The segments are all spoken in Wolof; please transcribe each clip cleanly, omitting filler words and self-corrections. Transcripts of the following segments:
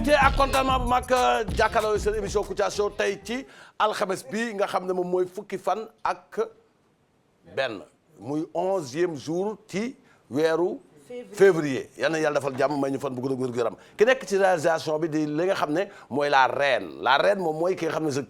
mbégte ak contentement bu mag jàkkaarloo seen émission Kouthia Show tey ci alxames bi nga xam ne moom mooy fukki fan ak benn muy 11e jour ci weeru février yal na yàlla defal jàmm may ñu fan bu gudd gu yaram ki nekk ci réalisation bi di li nga xam ne mooy la reine moom mooy ki nga xam ne the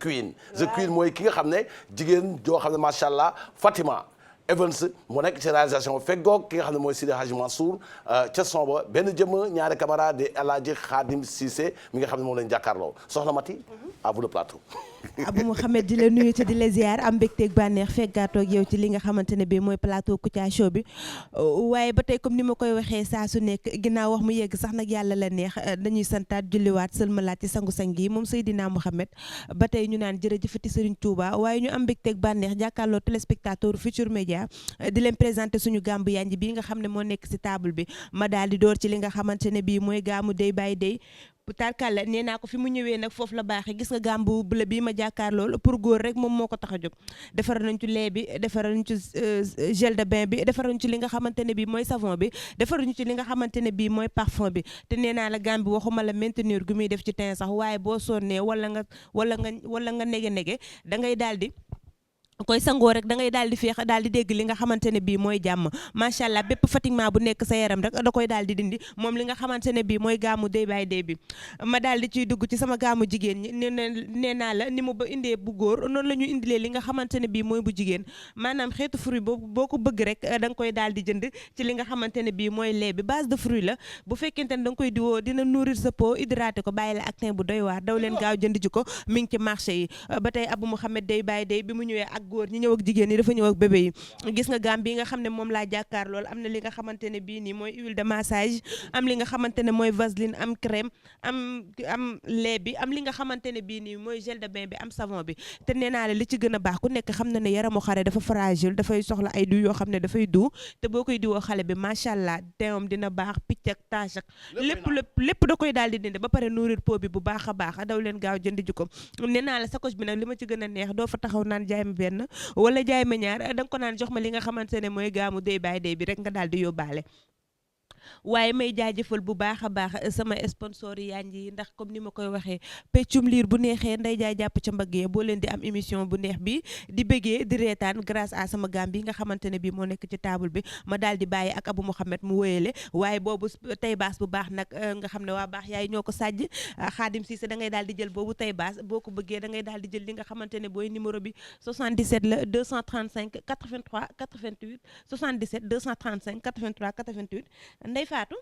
queen mooy ki nga xam ne jigéen joo xam ne macha allah Fatima Evans mu nekk ci réalisation feggoog ki nga xam ne mooy Sidi Hadji Mansour ca son ba benn jëmm ñaari caméra di El Hadji Khadim Cissé mi nga xam ne moom lañ jàkkaarloo soxna Mati à vous le plateau. Abou Mouhamed di la nuyu te di la ziar am mbégteeg bànneex feggaatoo ak yow ci li nga xamante ne bii mooy plateau Kouthia Show bi waaye ba tey comme ni ma koy waxee saa su nekk ginnaaw wax mu yegg sax nag yàlla la neex dañuy santaat julliwaat sëlmalaat ci sangu-sang yi moom Seydina Mouhamed ba tey ñu naan jërëjëfati Serigne Touba waaye ñu am mbégteeg bànneex jàkkaarloo téléspectateur Futurs Médias di leen présenté suñu gàmbu yanj bii nga xam ne moo nekk ci table bi ma daal di door ci li nga xamante ne bii mooy gàmmu day by day bu tarkalla nee naa ko fi mu ñëwee nag foofu la baaxee gis nga gàmbu bleu bii ma jàkkaar lool pour góor rek moom moo ko tax a jóg defar nañ ci lait bi defar nañ ci gel de bain bi defar nañ ci li nga xamante ne bii mooy savon bi defar nañ ci li nga xamante ne bii mooy parfum bi te nee naa la gàmbi waxuma la maintenir gu muy def ci teint sax waaye boo sonnee wala nga nege da ngay daal di koy sangoo rek da ngay daal di féex daal di dégg li nga xamante ne bii mooy jàmm macha allah bépp fatiguement bu nekk sa yaram rek da koy daal di dindi moom li nga xamante ne bii mooy gàmmu day by day bi ma daal di ciy dugg ci sama gàmmu jigéen ñi nee naa la ni mu ba indee bu góor noonu la ñu indilee li nga xamante ne bii mooy bu jigéen maanaam xeetu fruit boo ko bëgg rek da nga koy daal di jënd ci li nga xamante ne bii mooy lait bi base de fruit la bu fekkente ne da nga koy diwoo dina nourrir sa peau hydraté ko bàyyi la ak teint bu doy waar daw leen gaaw jënd ji ko mi ngi ci marché yi ba tey Abou Mouhamed day by day bi mu ñëwee ak góor ñi ñëw ak jigéen ñi dafa ñëw ak bébé yi gis nga gaam bi nga xam ne moom laa jàkkaar lool am na li nga xamante ne bii nii mooy huile de massage am li nga xamante ne mooy vaseline am crème am lait bi am li nga xamante ne bii nii mooy gel de bain bi am savon bi te nee naa la li ci gën a baax ku nekk xam na ne yaramu xale dafa fragile dafay soxla ay diw yoo xam ne dafay diw te boo koy diwoo xale bi macha allah teewam dina baax picc ak tache ak lépp da koy daal di dindi ba pare nourrir peau bi bu baax a baax daw leen gaaw jënd ji ko nee naa la sacoche bi nag li ma ci gën a neex doo fa taxaw naan jaay ma benn wala jaay ma ñaar da nga ko naan jox ma li nga xamante ne mooy gaamu day by day bi rek nga daal di yóbbaale waaye may jaajëfal bu baax a baax sama sponsor yi yanj yi ndax comme ni ma koy waxee peccum liir bu neexee nday jaay jàpp ca mbagg yi boo leen di am émission bu neex bi di bëggee di reetaan grâce à sama gaam bi nga xamante ne bii moo nekk ci table bi ma daal di bàyyi ak Abou Mouhamed mu wéyale waaye boobu tay baas bu baax nag nga xam ne waa baax yaay ñoo ko sàjj Khadim Cissé da ngay daal di jël boobu tay baas boo ko bëggee da ngay daal di jël li nga xamante ne booy numéro bi 77 la 235 83 88 77 235 83 88 Ndey Fatou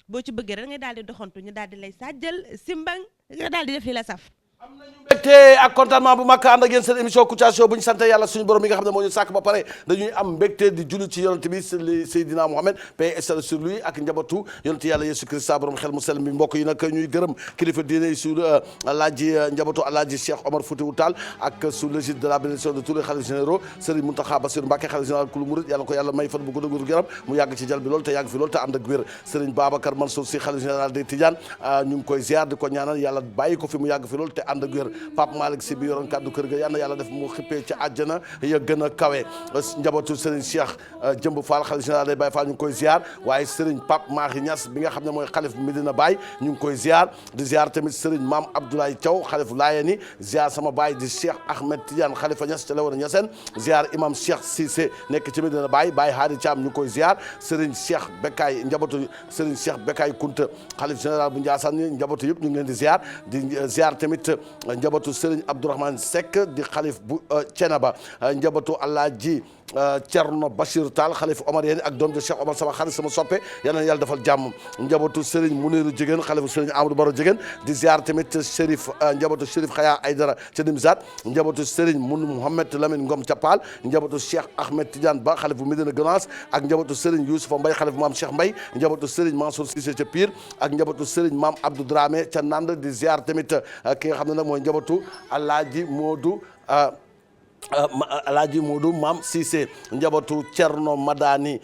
boo ci bëggee rek ngay daal di doxantu ñu daal di lay sàjjal simbang nga daal di def li la saf. am nañu mbégte ak contentement bu mag ànd ak yéen seen émission Kouthia Show bu ñu sant yàlla suñu borom mi nga xam ne moo ñu sàkk ba pare dañuy am mbégte di julli ci yonent bi Seydina Mouhamed paix et salut sur lui ak njabootu yonent yàlla Yesu Christa borom xel mu sell mi mbokk yi nag ñuy gërëm kilifa diine yi sur alaaji njabootu alaaji Cheikh Omar Foutiyou Tall ak sous l'égide de la bénédiction de tous les khalifes généraux Serigne Mountakha Bassirou Mbacké khalife général kulu murid yàlla ko yàlla may fan bu gudd gu yaram mu yàgg ci jal bi loolu te yàgg fi loolu te ànd ak wér Serigne Babacar Mansour Sy khalife général des Tidianes ñu ngi koy ziar di ko ñaanal yàlla bàyyi ko fi mu yàgg fi loolu te ànd ak wér Malick Sy bi yoroon kàddu kër ga yal na yàlla def mu xippee ci àjjana ya gën a kawe njabootu Serigne Cheikh Jëmb Fall xalif général day Baye Fall ñu ngi koy ziar waaye Serigne Pape Mahi Niass bi nga xam ne mooy xalif Medina Baye ñu ngi koy ziar di ziar tamit Serigne Mame Abdoulaye Thiaw xalif Layeni ziar sama baay di Cheikh Ahmed Tidiane xalifa Niass ca Léona Niassène ziar imam Cheikh Cissé nekk ci Medina Baye Baye Hadi Thiam ñu ngi koy ziar Serigne Cheikh Bekay njabootu Serigne Cheikh Bekay Kunta xalif général bu Ndiassane njabootu yëpp ñu ngi leen di ziar tamit njabootu Serigne Abdourahmane Seck di xalif bu Thiénaba njabootu Alaaji Thierno Bachir Tall xalif Omar yéen ak doom de Cheikh Omar sama xarit sama soppe yal na yàlla defal jàmm njabootu Serigne Mouniru Jigéen xalifu Serigne Amadou Baro Jigéen di ziar tamit Chérif njabootu Chérif Khaya Aydara ca Nimzat njabootu Serigne Mouhamed Lamine Ngom Thiapal njabootu Cheikh Ahmed Tidiane Ba xalifu Médina Gounass ak njabootu Serigne Youssoufa Mbaye xalifu Maam Cheikh Mbaye njabootu Serigne Mansour Cissé ca Pire ak njabootu Serigne Maam Abdou Dramé ca Nand di ziar tamit ki nga xam ne nag mooy njabootu Alaaji Modou Alaaji Modou Maam Cissé njabootu Cerno Madani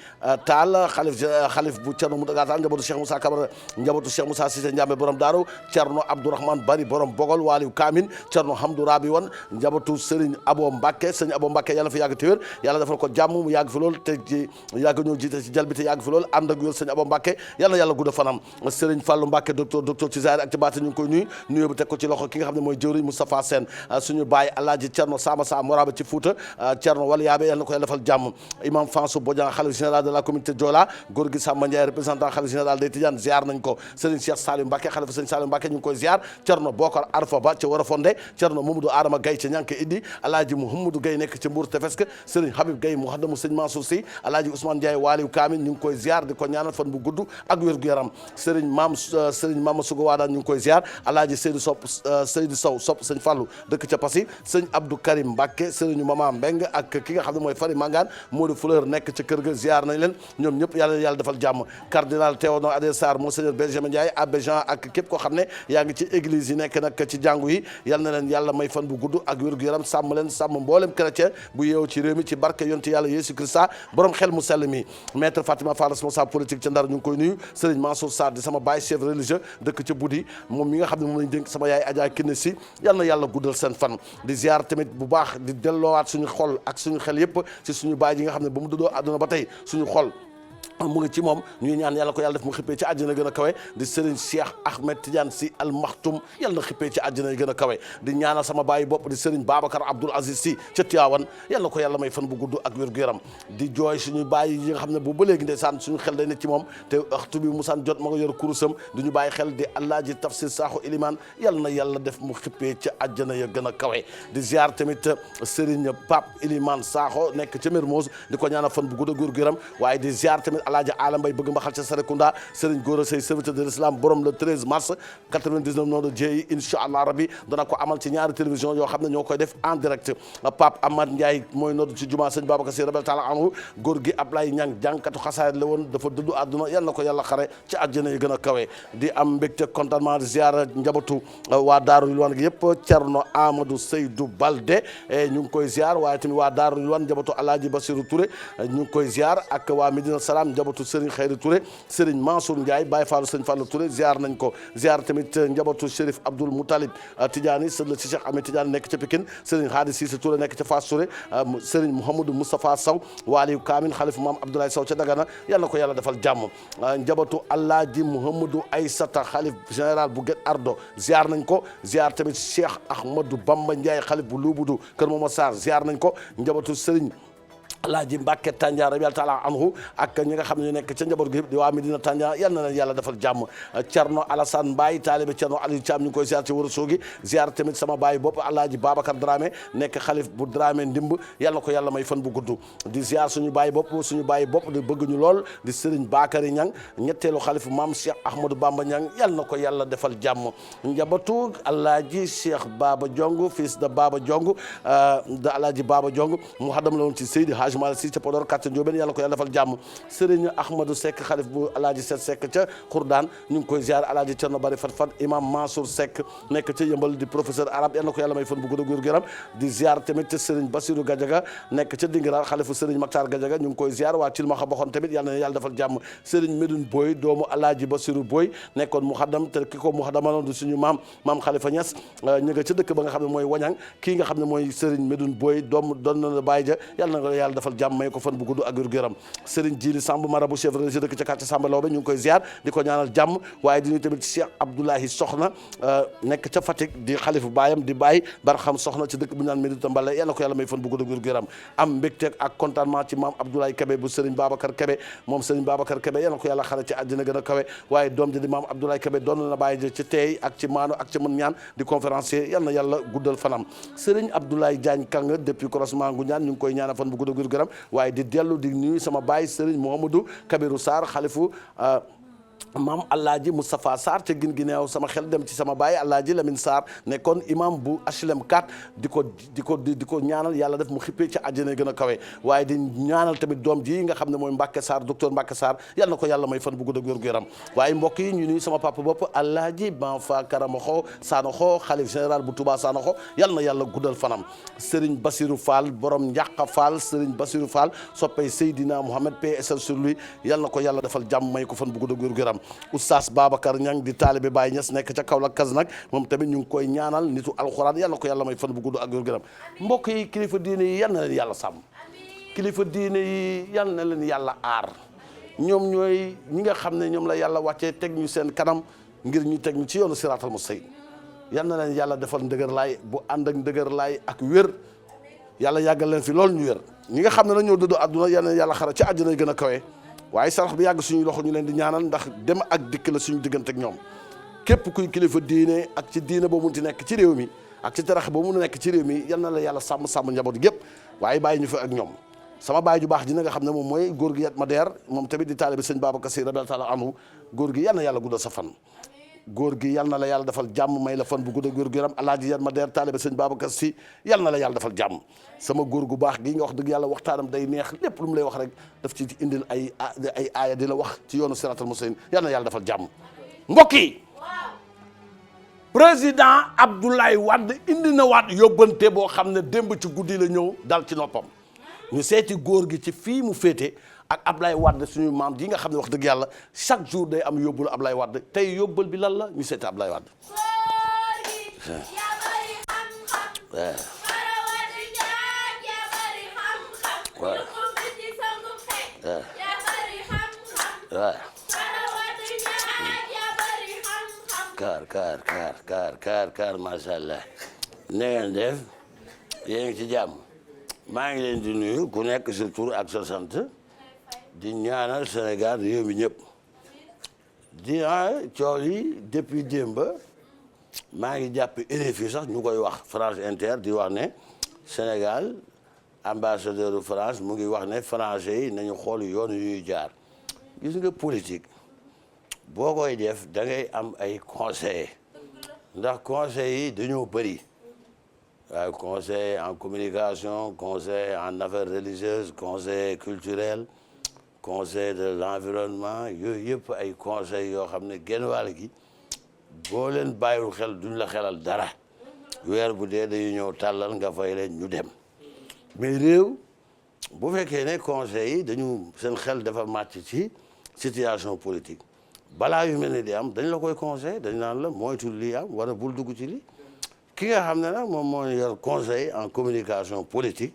Tall xalif bu Cerno Mountaga Tall njabootu Cheikh Moussa Kabara njabootu Cheikh Moussa Cissé Ndiamé borom Daaru Cerno Abdourahmane Bari borom Bogol Waliou Kamin Cerno Hamdou Rabi wan njabootu Serigne Abo Mbacke Serigne Abo Mbacke yàlla fi yàgg te wér yàlla defal ko jàmm mu yàgg fi lool te ci yàgg ñëw jiite ci jalbi te yàgg fi lool ànd ak wér Serigne Abo Mbacke yàlla yàlla gudda fanam Serigne Fallou Mbacke docteur ci zaahir ak ci baatin ñu ngi koy nuyu bu teg ko ci loxo ki nga xam ne mooy jëwriñ Moustapha Sène suñu baay Alaaji Cerno Sama Sa Moraba ci Fouta Cerno wala yaabe yàlla na ko yàlla defal jàmm imam Fansou Bodian xalif général de la communauté Diola góor gi Samba Ndiaye représentant xalif général des Tidianes ziar nañ ko Serigne Cheikh Salim Mbacke xalifa Serigne Salim Mbacke ñu ngi koy ziar Cerno Bokar Arfa Ba ca Warafonde Cerno Mamadou Adama Gaye ca Ñanke Iddi Alaaji Mouhamadou Gaye nekk ca Mbour Tefesk Serigne Habib Gaye muxaddamu Serigne Mansour Sy Alaaji Ousmane Ndiaye Waliou Kamin ñu ngi koy ziar di ko ñaanal fan bu gudd ak wér gu yaram Serigne Mama Sugo Wadaan ñu ngi koy ziar Alaaji Seydou Sow sopp Serigne Fallou dëkk ca Passy Serigne Abdou Karim Mbacke Serigne Mama Mbeng ak ki nga xam ne mooy Fari Mangane Modou Fleur nekk ca kër ga ziar nañ leen ñoom ñëpp yàlla defal jàmm cardinal Théodore Adrien Sarr monseigneur Benjamin Ndiaye abbé Jean ak képp koo xam ne yaa ngi ci église yi nekk nag ci jàngu yi yal na leen yàlla may fan bu gudd ak wér gu yaram sàmm leen sàmm mboolem chrétien bu yeewu ci réew mi ci barke yonti yàlla Yeesu Christa borom xel mu sell mi maître Fatima Fall responsable politique ca Ndar ñu ngi koy nuyu Serigne Mansour Sarr di sama baay chef religieux dëkk ca Budi moom mi nga xam ne moom lañ dénk sama yaay Adja Kiné Si yal na yàlla guddal seen fan di ziar tamit bu baax di delloowaat suñu xol ak suñu xel yëpp ci suñu baay yi nga xam ne ba mu dëddoo àdduna ba tey suñu xol mu ngi ci moom ñuy ñaan yàlla ko yàlla def mu xippee ci àjjana gën a kawe di Serigne Cheikh Ahmed Tidiane Sy Al Maktoum yàlla na xippee ci àjjana gën a kawe di ñaanal sama bàyyi bopp di Serigne Babacar Abdoul Aziz Sy ca Tivaouane yàlla na ko yàlla may fan bu gudd ak wér gu yaram di jooy suñu bàyyi yi nga xam ne bu ba léegi ndeysaan suñu xel day nekk ci moom te waxtu bi musaan jot ma ko yor kurusam di ñu bàyyi xel di Alaaji Tafsir Sakho Iliman yàlla na yàlla def mu xippee ci àjjana ya gën a kawe di ziar tamit Serigne Pape Iliman Sakho nekk ca Mermoz di ko ñaanal fan bu gudd ak wér gu yaram waaye di ziar tamit Alaaji Ala Mbay bëgg mbaxal ca Sarekunda Serigne Gora Sey serviteur de l'islam borom le 13 mars 99 noo de jéeyi incha allah rabbi dana ko amal ci ñaari télévision yoo xam ne ñoo koy def en direct Pape Amad Ndiaye mooy nodd ci juma sëñ Babacar Sy rabel taala anhu góor gi Ablaye Ñang jàngkatu xasaayit la woon dafa dëddu àdduna yal na ko yàlla xare ci àjjana yi gën a kawe di am mbégte contentement di ziara njabootu waa Daaru Rilwan gi yëpp Cerno Amadou Seydou Balde ñu ngi koy ziar waaye tamit waa Daaru Rilwan njabootu Alaaji Basiru Touré ñu ngi koy ziar ak waa Medina Salaam njabootu Serigne Khayri Touré Serigne Mansour Ndiaye Baye Fallou Serigne Fallou Touré ziar nañ ko ziar tamit njabootu Chérif Abdoul Moutalib Tidiane sëñ la ci Cheikh Ahmed Tidiane nekk ca Pikine Serigne Hadi Cissé Touré nekk ca Fass Touré Serigne Mouhamadou Moustapha Sow Waliou Kamin xalifu Maam Abdoulaye Sow ca Dagana yàlla na ko yàlla defal jàmm njabootu Alaaji Mouhamadou Aïssata xalif général bu Guet Ardo ziar nañ ko ziar tamit Cheikh Ahmadou Bamba Ndiaye xalif bu Louboudou Kër Mama Sarr ziar nañ ko njabootu Serigne Alaaji Mbàkke Tandian rabi taala anhu ak ñi nga xam ne ñu nekk ca njaboot gi di waa Medina Tandian yal na leen yàlla defal jàmm Cerno Alassane Mbaye taalibe Cerno Aliou Thiam ñu ngi koy ziar ci Ourossogui ziar tamit sama baay bopp Alaaji Babacar Dramé nekk xalif bu Dramé ndimb yal na ko yàlla may fan bu gudd di ziar suñu baay bopp di bëgg ñu lool di Serigne Bakary Niang ñetteelu xalif Maam Cheikh Ahmadou Bamba Niang yal na ko yàlla defal jàmm njabootu Alaaji Cheikh Baba Diong fils de Baba Diong de Alaaji Baba Diong mu xadam la woon ci Seydi Mal si ca Podor quartier Ndiobène yàlla ko yàlla defal jàmm Serigne Ahmadou Seck xalif bu Alaaji Set Seck ca Khourdane ñu ngi koy ziar Alaaji Cerno Bari Fat imam Mansour Seck nekk ca Yëmbal di professeur arabe yàlla ko yàlla may fan bu gudd ak wér gu yaram di ziar tamit Serigne Bassirou Gadiaga nekk ca Dingiraar xalifu Serigne Maktar Gadiaga ñu ngi koy ziar waa Cilmaxa Boxon tamit yàlla na yàlla defal jàmm Serigne Medoune Boy doomu Alaaji Bassirou Boy nekkoon muxaddam te ki ko muxaddamaloon du suñu maam Khalifa Niass ñu nga ca dëkk ba nga xam ne mooy Wañang kii nga xam ne mooy Serigne Medoune Boy doon na la bàyyi ja yàlla na yàlla defal jàmm may ko fan bu gudd ak wér gu yaram Serigne Djili Samb marabu chef religieux dëkk ca quartier Samba Lawbe ñu ngi koy ziar di ko ñaanal jàmm waaye di nuyu tamit Cheikh Abdoulahi Soxna nekk ca Fatick di xalifu baayam di bàyyi Barxam Soxna ci dëkk bu ñu naan Médina Mbale yàlla ko yàlla may fan bu gudd ak wér gu yaram am mbégte ak contentement ci maam Abdoulaye Kébé bu Serigne Babacar Kébé moom Serigne Babacar Kébé yàlla ko yàlla xare ci àddina gën a kawe waaye doom ji di maam Abdoulaye Kébé doon na bàyyi ja ci teey ak ci maano ak ci mën ñaan di conférencier yàlla na yàlla guddal fanam Serigne Abdoulaye Diagne Kang depuis croisement ngu ñaan ñu ngi koy ñaanal fan bu gudd ak wér gu yaram waaye di dellu di nuyu sama baay Serigne Mouhamadou Kabirou Sarr xalifu maam Alaaji Moustapha Sarr ca gin gineew sama xel dem ci sama baay Alaaji Lamine Sarr nekkoon imam bu HLM 4 di ko ñaanal yàlla def mu xippee ca àjjana gën a kawe waaye di ñaanal tamit doom ji nga xam ne mooy Mbacke Sarr docteur Mbacke Sarr yal na ko yàlla may fan bu gudd ak wér gu yaram waaye mbokk yi ñu nuyu sama papa bopp Alaaji Banfa Karamoxo Sanoxo xalif général bu Touba Sanoxo yal na yàlla guddal fanam Serigne Bassirou Fall borom Ndiaqa Fall Serigne Bassirou Fall soppay Seydina Mohamed PSL sur lui yal na ko yàlla defal jàmm may ko fan bu gudd ak wér gu yaram Oustaz Babacar Niang di taalibe Baye Niass nekk ca Kaolack kas nag moom tamit ñu ngi koy ñaanal nitu alxuraan yal na ko yàlla may fan bu gudd ak wér-gu-yaram mbokk yi kilifa diine yi yal na leen yàlla sàmm kilifa diine yi yal na leen yàlla aar ñoom ñooy ñi nga xam ne ñoom la yàlla wàccee teg ñu seen kanam ngir ñu teg ñu ci yoonu siraatal mustaqim yal na leen yàlla defal ndëgër laay bu ànd ak ndëgër laay ak wér yàlla yàggal leen fi loolu ñu wér ñi nga xam ne dañoo dëddu àdduna yal na yàlla xara ci àjjana gën a kawe waaye sarax bi yàgg suñu loxo ñu leen di ñaanal ndax dem ak dikk la suñu diggante ak ñoom képp kuy kilifa diine ak ci diine boo mun ti nekk ci réew mi ak ci tarax boo mun a nekk ci réew mi yal na la yàlla sàmm njaboot gépp waaye bàyyi ñu fi ak ñoom sama baay ju baax ji nga xam ne moom mooy góor gi Yatma Der moom tamit di taalibe sëñ Babacar Sy radiyallahu taala anhu góor gi yal na yàlla guddal sa fan góor gi yal na la yàlla defal jàmm may la fan bu gudd ak wér gu yaram Alaaji Yatma Der taalibe sëñ Babacar Sy yal na la yàlla defal jàmm sama góor gu baax gi nga wax dëgg yàlla waxtaanam day neex lépp lu mu lay wax rek daf ci indil ay aaya di la wax ci yoonu siraatal mustaqim yal na yàlla defal jàmm mbokk yi président Abdoulaye Wade indi na waat yóbbante boo xam ne démb ci guddi la ñëw dal ci noppam ñu seeti góor gi ci fii mu féete ak Abdoulaye Wade suñu maam ji nga xam ne wax dëgg yàlla chaque jour day am yóbbul Abdoulaye Wade tey yóbbal bi lan la ñu seeti Abdoulaye Wade kaar macha allah na ngeen def yéen ngi ci jàmm maa ngi leen di nuyu ku nekk sa tur ak sa sant di ñaanal Sénégal réew mi ñëpp di coow yi depuis démb maa ngi jàpp RFI sax ñu koy wax France Inter di wax ne Sénégal ambassadeur de France mu ngi wax ne français yi nañu xool yoon yu ñuy jaar gis nga politique boo koy def da ngay am ay conseillers ndax conseils yi dañoo bëri waaye conseil en communication conseil en affaires religieuses conseil culturel conseil de l'environnement yooyu yëpp ay conseils yoo xam ne genn wàll gi boo leen bàyyiwul xel duñ la xelal dara weer bu dee dañu ñëw tàllal nga fay leen ñu dem mais réew bu fekkee ne conseils yi dañu seen xel dafa màcc ci situation politique balaa yu mel ni di am dañ la koy conseil dañ naan la moytu lii am wala bul dugg ci lii ki nga xam ne nag moom moo yor conseil en communication politique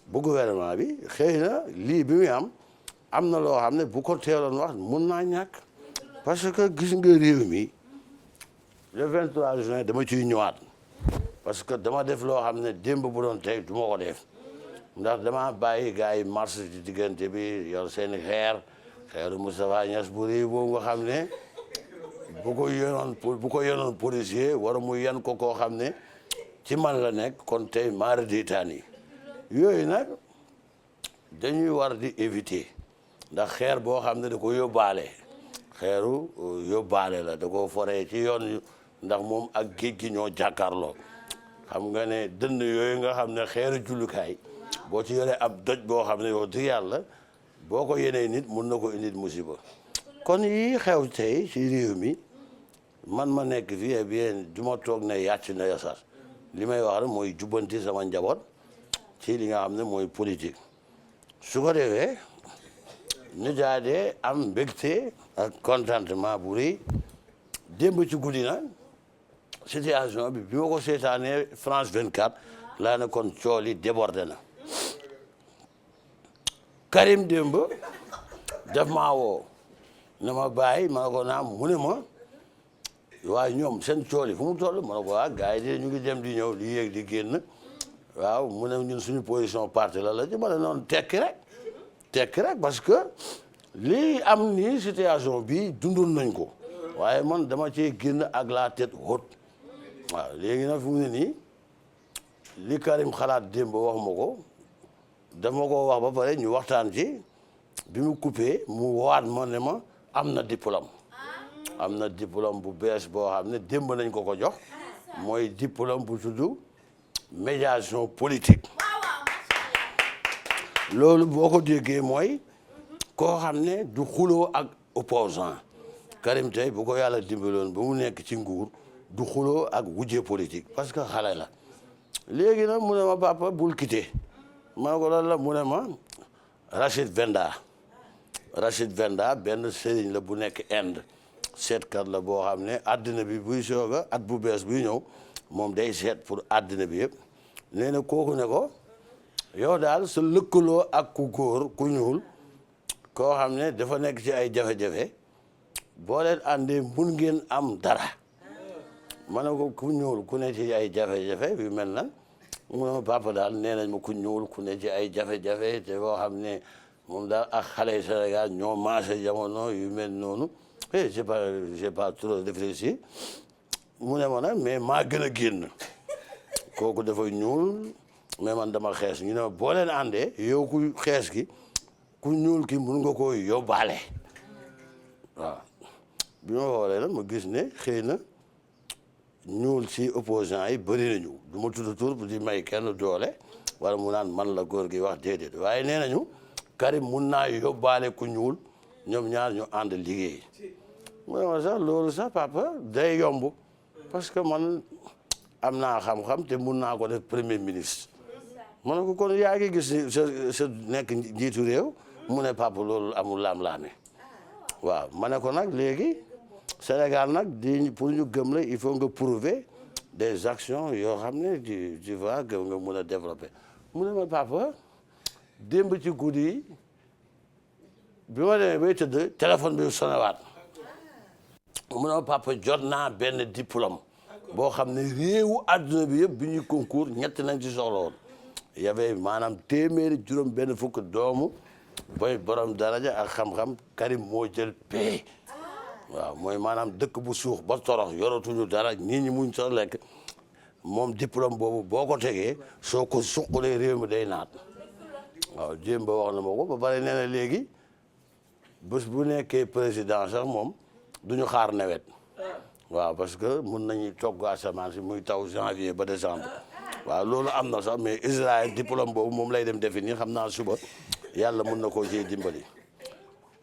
bu gouvernement bi xëy na lii bi muy am na loo xam ne bu ko teeloon wax mun naa ñàkk parce que gis nga réew mi le 23 juin dama ciy ñëwaat parce que dama def loo xam ne démb bu doon tey du ma ko def ndax dama bàyyi gars yi marche ci diggante bi yor seeni xeeru Moustapha Niass bu rëy boobu nga xam ne bu ko yonoon policier war mu yan ko koo xam ne ci man la nekk kon tey maara diitaan yi yooyu nag dañuy war di éviter ndax xeer boo xam ne da ko yóbbaale xeeru yóbbaale la da ko foree ci yoon ndax moom ak géej gi ñoo jàkkaarloo xam nga ne dënn yooyu nga xam ne xeeru jullukaay boo ci yoree ab doj boo xam ne yow di yàlla boo ko yenee nit mun na ko indil musiba kon yi xew tey ci réew mi man ma nekk fii et bien du ma toog ne yàcc na yasar li may wax rek mooy jubbanti sama njaboot ci li nga xam ne mooy politique su ko defee ñu jaadee am mbégte ak contentement bu rëy démb ci guddi na situation bi ma ko seetaanee France 24 laa ne kon cool yi débordé na Karim démb daf maa woo na ma bàyyi ma ne ko naam mu ne ma waaye ñoom seen cool yi fu mu toll ma ne ko gars yi de ñu ngi dem di ñëw di yéeg di génn waaw mu ne ñun suñu position parti la ci ma ne noonu tekki rek parce que lii am nii situation bi dundoon nañ ko waaye man dama cee génn ak la tête haute waaw léegi nag fu mu ne nii li Karim xalaat démb wax ma ko dama ko wax ba pare ñu waxtaan ci bi mu coupé mu waat ma ne ma am na diplôme bu bees boo xam ne démb nañ ko jox mooy diplôme bu tudd médiation politique loolu boo ko déggee mooy koo xam ne du xuloo ak opposant Karim tey bu ko yàlla dimbaloon ba mu nekk ci nguur du xuloo ak wujje politique parce que xale la léegi nag mu ne ma papa bul quitté ma ne ko lan la mu ne ma Rachid Venda benn sëriñ la bu nekk Inde seetkat la boo xam ne àddina bi buy sooga at bu bees buy ñëw moom day seet pour àddina bi yëpp nee na kooku ne ko yow daal sa lëkkaloo ak ku góor ku ñuul koo xam ne dafa nekk ci ay jafe-jafe boo leen àndee mun ngeen am dara ma ne ko ku ñuul ku ne ci ay jafe-jafe yu mel nan mu ne ma papa daal nee nañ ma ku ñuul ku ne ci ay jafe-jafe te boo xam ne moom daal ak xale yi Sénégal ñoo maase jamono yu mel noonu j'ai pas trop réfléchi mu ne ma nag mais maa gën a génn kooku dafa ñuul mais man dama xees ñu ne ma boo leen àndee yow ku xees ki ku ñuul ki mun nga koo yóbbaale waaw bi ma xoolee nag ma gis ne xëy na ñuul ci opposant yi bëri nañu du ma tudd tur di may kenn doole wala mu naan man la góor gi wax déedéet waaye nee nañu Karim mun naa yóbbaale ku ñuul ñoom ñaar ñu ànd liggéey mu ne ma sax loolu sax papa day yomb parce que man am naa xam-xam te mun naa ko def premier ministre ma ne ko kon yaa ngi gis sa nekk njiitu réew mu ne papa loolu amul laam-laame waaw ma ne ko nag léegi Sénégal nag pour ñu gëm la il faut nga prouver des actions yoo xam ne tu vois nga mun a développer mu ne ma papa démb ci guddi yi bi ma demee bay tëdd téléphone bi sonewaat mu ne ma papa jot naa benn diplôme boo xam ne réewu àdduna bi yëpp bi ñuy concours ñett nañ ci soxla woon y avait maanaam téeméeri juróom benn fukk doomu boy borom daraja ak xam-xam Karim moo jël paie waaw mooy maanaam dëkk bu suux ba torox yoratuñu dara nit ñi muñ sax lekk moom diplôme boobu boo ko tegee soo ko suqalee réew mi day naat waaw jéem ba wax na ma ko ba pare nee na léegi bés bu nekkee président sax moom duñu xaar nawet waaw parce que mun nañu togg asamaan si muy taw janvier ba décembre waaw loolu am na sax mais Israël diplôme boobu moom lay dem définir xam naa suba yàlla mun na koo ciy dimbali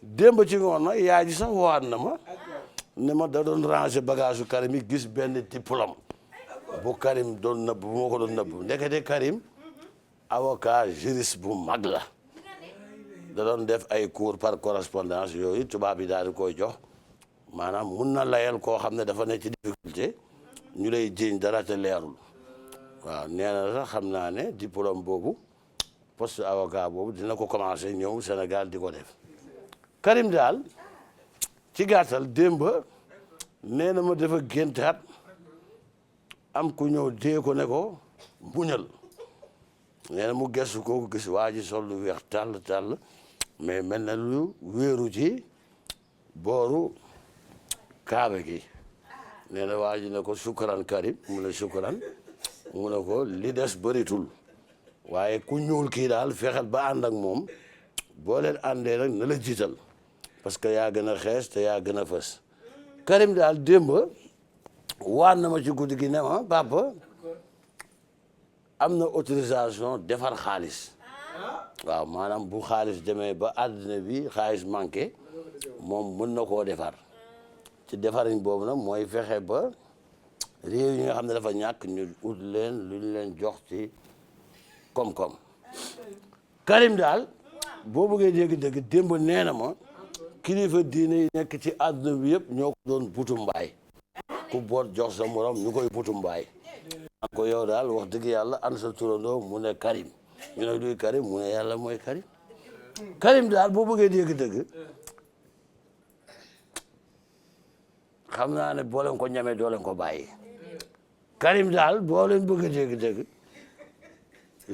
démb ci ngoon nag yaay ji sax waat na ma ne ma da doon ranger bagage su Karim yi gis benn diplôme bu Karim doon nëbb bu ma ko doon nëbb ndekete Karim avocat juriste bu mag la da doon def ay cours par correspondance yooyu tubaab yi daal di koy jox maanaam mun na layal koo xam ne dafa ne ci difficulté ñu lay jiiñ dara te leerul waaw nee na sax xam naa ne diplôme boobu poste avocat boobu dina ko commencé ñëw Sénégal di ko def Karim daal ci gàttal démb nee na ma dafa géntaat am ku ñëw dee ko ne ko muñal nee na mu gestu ko gis waa ji sol lu weex tàll mais mel na lu wéeru ci booru kaaba gi nee na waa ji ne ko sukkuran Karim mu ne sukkuran mu ne ko li des bëritul waaye ku ñuul kii daal fexeel ba ànd ak moom boo leen àndee nag na la jiital parce que yaa gën a xees te yaa gën a fës Karim daal démb waan na ma ci guddi gi ne ma papa am na autorisation defar xaalis waaw maanaam bu xaalis demee ba àddina bi xaalis manqué moom mën na koo defar ci defariñ boobu nag mooy fexe ba réew yi nga xam ne dafa ñàkk ñu ut leen lu ñu leen jox ci koom-koom Karim daal boo bëggee dégg-dégg démb nee na ma kilifa diine yi nekk ci àdduna bi yëpp ñoo ko doon butu mbaay ku boot jox sa morom ñu koy butu mbaay an ko yow daal wax dëgg yàlla an sa turandoo mu ne Karim ñu ne luy Karim mu ne yàlla mooy Karim Karim daal boo bëggee dégg-dégg xam naa ne boo leen ko ñamee doo leen ko bàyyi Karim daal boo leen bëgg a dégg-dégg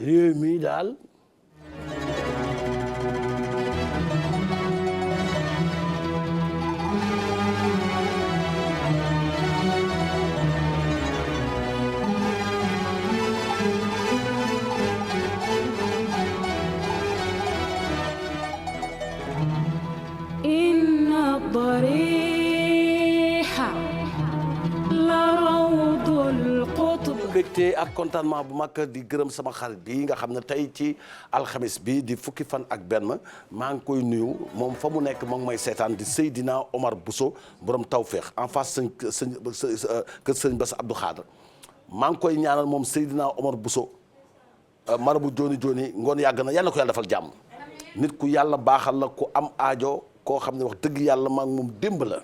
réew mi daal إن الضلال mbégte ak contentement bu mag di gërëm sama xarit bi nga xam ne tey ci alxamis bi di fukki fan ak benn maa ngi koy nuyu moom fa mu nekk moo ngi may seetaan di Seydina Omar Bousso borom tawféex en face kër sëñ Bass Abdou Khadre maa ngi koy ñaanal moom Seydina Omar Bousso marabu jooni jooni ngoon yàgg na yal na ko yàlla defal jàmm nit ku yàlla baaxal la ku am aajo koo xam ne wax dëgg yàlla maa ngi moom démb la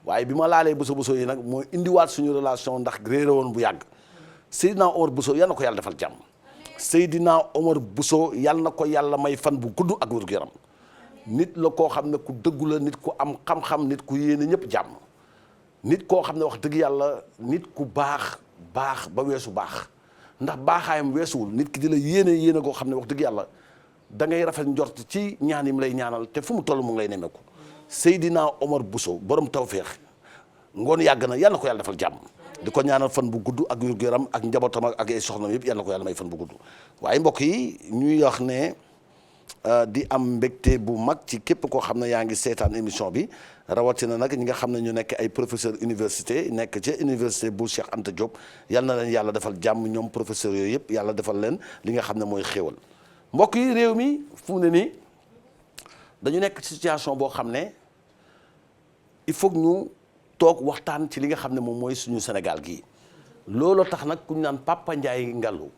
waaye bi ma laalee Bousso yi nag mooy indiwaat suñu relation ndax réeré woon bu yàgg Seydina Omar Bousso yal na ko yàlla defal jàmm Seydina Omar Bousso yal na ko yàlla may fan bu gudd ak wér gu yaram nit la koo xam ne ku dëggu la nit ku am xam-xam nit ku yéene ñëpp jàmm nit koo xam ne wax dëgg yàlla nit ku baax ba weesu baax ndax baaxaayam weesuwul nit ki di la yéene koo xam ne wax dëgg yàlla da ngay rafet njort ci ñaan yi mu lay ñaanal te fu mu toll mu ngi lay nemmeeku Seydina Omar Bousso borom tawféex ngoon yàgg na yal na ko yàlla defal jàmm di ko ñaanal fan bu gudd ak wér gu yaram ak njabootam ak ay soxnam yëpp yal na ko yàlla may fan bu gudd waaye mbokk yi ñuy wax ne di am mbégte bu mag ci képp koo xam ne yaa ngi seetaan émission bi rawatina nag ñi nga xam ne ñu nekk ay professeur université nekk ci université bu Cheikh Anta Diop yal na leen yàlla defal jàmm ñoom professeurs yooyu yëpp yàlla defal leen li nga xam ne mooy xéewal mbokk yi réew mi fu ne nii dañu nekk situation boo xam ne il faut que ñu toog waxtaan ci li nga xam ne moom mooy suñu Sénégal gii looloo tax nag ku ñu naan Papa Ndiaye Ngalgou